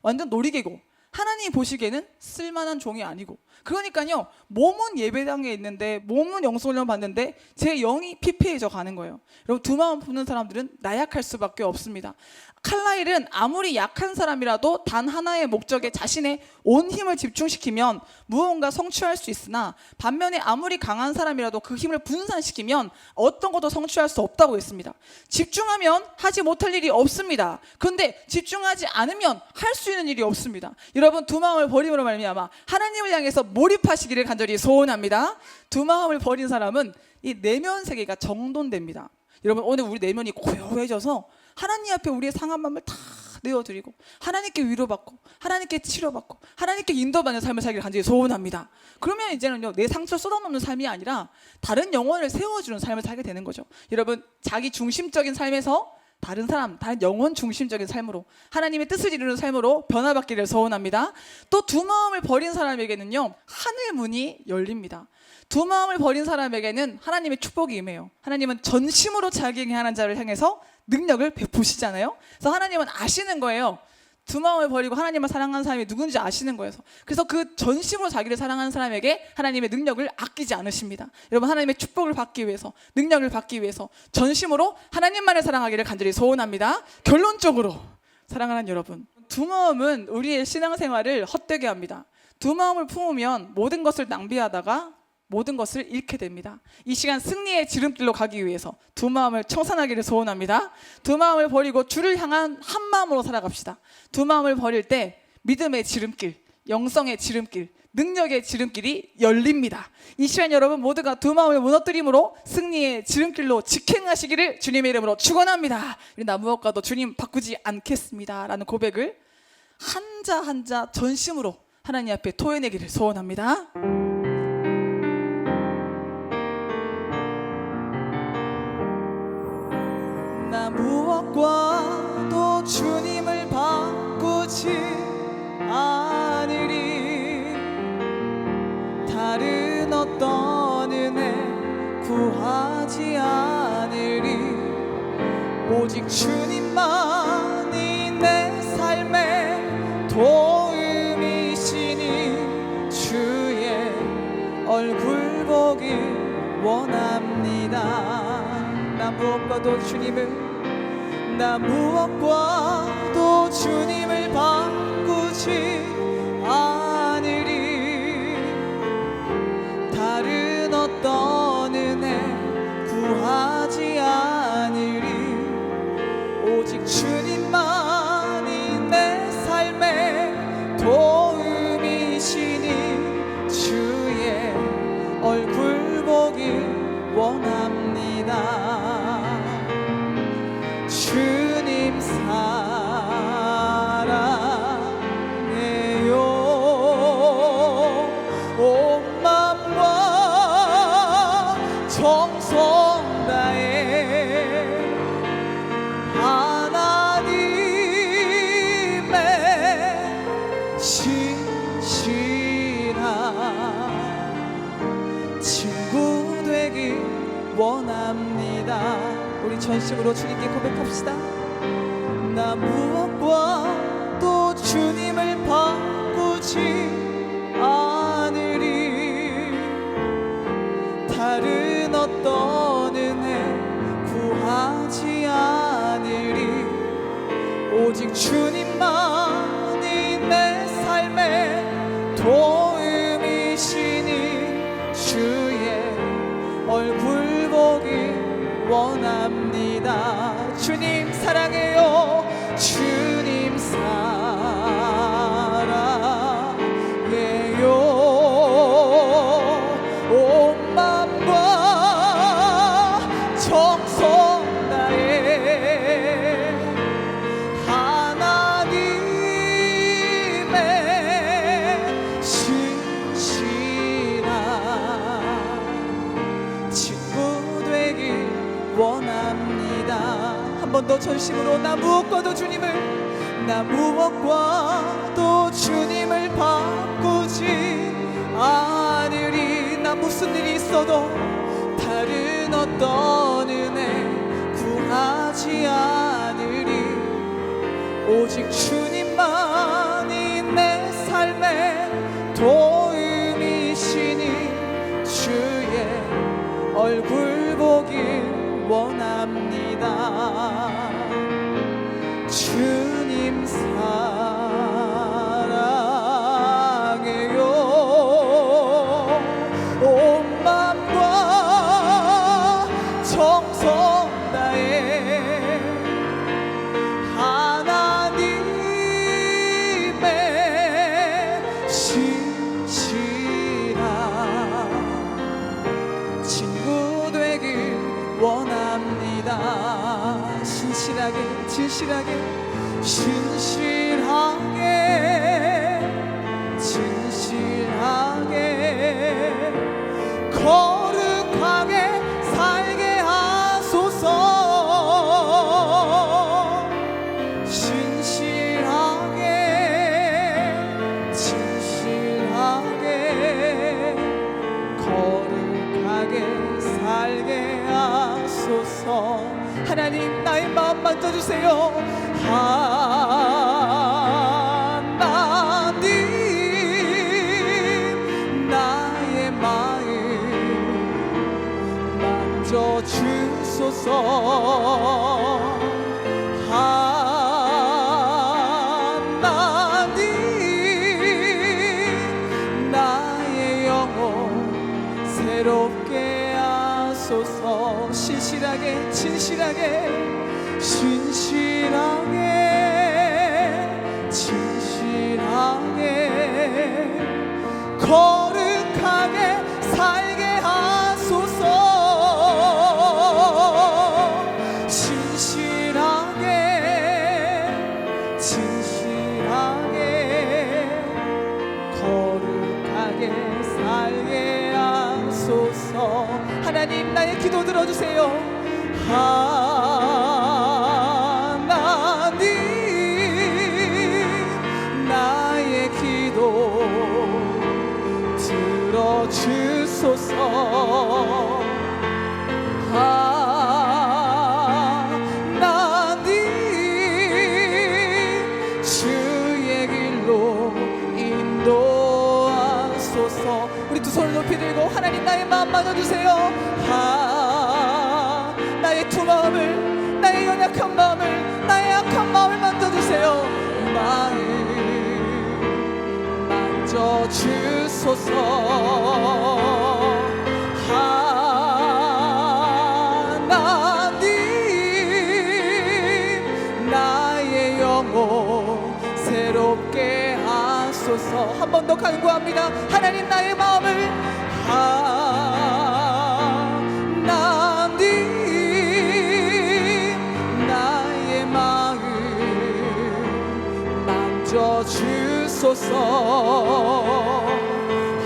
완전 놀이개고, 하나님이 보시기에는 쓸만한 종이 아니고. 그러니까요, 몸은 예배당에 있는데, 몸은 영성훈련 받는데 제 영이 피폐해져 가는 거예요. 여러분, 두 마음 품는 사람들은 나약할 수밖에 없습니다. 칼라일은 아무리 약한 사람이라도 단 하나의 목적에 자신의 온 힘을 집중시키면 무언가 성취할 수 있으나, 반면에 아무리 강한 사람이라도 그 힘을 분산시키면 어떤 것도 성취할 수 없다고 했습니다. 집중하면 하지 못할 일이 없습니다. 그런데 집중하지 않으면 할 수 있는 일이 없습니다. 여러분, 두 마음을 버림으로 말미암아 하나님을 향해서 몰입하시기를 간절히 소원합니다. 두 마음을 버린 사람은 이 내면 세계가 정돈됩니다. 여러분, 오늘 우리 내면이 고요해져서 하나님 앞에 우리의 상한 마음을 다 내어드리고 하나님께 위로받고 하나님께 치료받고 하나님께 인도받는 삶을 살기를 간절히 소원합니다. 그러면 이제는요, 내 상처를 쏟아놓는 삶이 아니라 다른 영혼을 세워주는 삶을 살게 되는 거죠. 여러분, 자기 중심적인 삶에서 다른 사람, 다른 영혼 중심적인 삶으로 하나님의 뜻을 이루는 삶으로 변화받기를 소원합니다. 또 두 마음을 버린 사람에게는요, 하늘 문이 열립니다. 두 마음을 버린 사람에게는 하나님의 축복이 임해요. 하나님은 전심으로 자기에게 향한 자를 향해서 능력을 베푸시잖아요. 그래서 하나님은 아시는 거예요. 두 마음을 버리고 하나님을 사랑하는 사람이 누군지 아시는 거예요. 그래서 그 전심으로 자기를 사랑하는 사람에게 하나님의 능력을 아끼지 않으십니다. 여러분, 하나님의 축복을 받기 위해서, 능력을 받기 위해서 전심으로 하나님만을 사랑하기를 간절히 소원합니다. 결론적으로 사랑하는 여러분, 두 마음은 우리의 신앙생활을 헛되게 합니다. 두 마음을 품으면 모든 것을 낭비하다가 모든 것을 잃게 됩니다. 이 시간 승리의 지름길로 가기 위해서 두 마음을 청산하기를 소원합니다. 두 마음을 버리고 주를 향한 한 마음으로 살아갑시다. 두 마음을 버릴 때 믿음의 지름길, 영성의 지름길, 능력의 지름길이 열립니다. 이 시간 여러분 모두가 두 마음을 무너뜨림으로 승리의 지름길로 직행하시기를 주님의 이름으로 축원합니다. 나 무엇과도 주님 바꾸지 않겠습니다 라는 고백을 한자 한자 전심으로 하나님 앞에 토해내기를 소원합니다. 나 무엇과도 주님을 바꾸지 않으리. 다른 어떤 은혜 구하지 않으리. 오직 주님만이 내 삶의 도움이시니 주의 얼굴 보기 원합니다. 나 무엇과도 주님을 바꾸지 않으리. 다른 어떤 은혜 구하지 않으리. 오직 주님만이 내 삶의 도움이시니 주의 얼굴 보기 원합니다. 주님 사랑해요. 온 마음과 정성 다해 하나님의 신실한 친구 되길 원합니다. 우리 전심으로 주님께 고백합시다. 나 무엇과도 주님을 바꾸지 않으리. 다른 어떤 은혜 구하지 않으리. 오직 주님만이 내 삶의 도움이시니 주의 얼굴 보기 원합니다. 주님 사랑해요. 마음으로 전심으로 나 무엇과도 주님을 바꾸지 않으리. 나 무슨 일이 있어도 다른 어떤 은혜 구하지 않으리. 오직 주님만이 내 삶의 도움이시니 주의 얼굴 보길 원합니다. 주님 사랑해요. 온 맘과 정성 다해 하나님의 신실한 친구 되길 원합니다. 신실하게 거룩하게 살게 하소서. 신실하게 거룩하게 살게 하소서. 하나님 나의 마음 만져주세요. 하나님 나의 마음 만져주소서. 하나님 나의 영혼 새롭게 하소서. 진실하게 거룩하게 살게 하소서. 진실하게 거룩하게 살게 하소서. 하나님 나의 기도 들어주세요. 하나님 나의 기도 들어주소서. 하나님 주의 길로 인도하소서. 우리 두 손을 높이 들고 하나님 나의 마음 만져주세요. 나의 두 마음을, 나의 연약한 마음을, 나의 약한 마음을 만져주세요. 마음 만져주소서. 하나님 나의 영혼 새롭게 하소서. 한 번 더 간구합니다. 하나님 나의 마음을 나의 마음 만져주소서.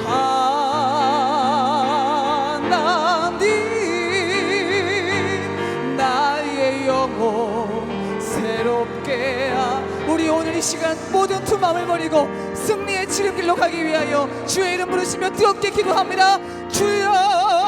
하나님 나의 영혼 새롭게 우리 오늘 이 시간 모든 두 마음을 버리고 승리의 지름길로 가기 위하여 주의 이름 부르시며 뜨겁게 기도합니다. 주여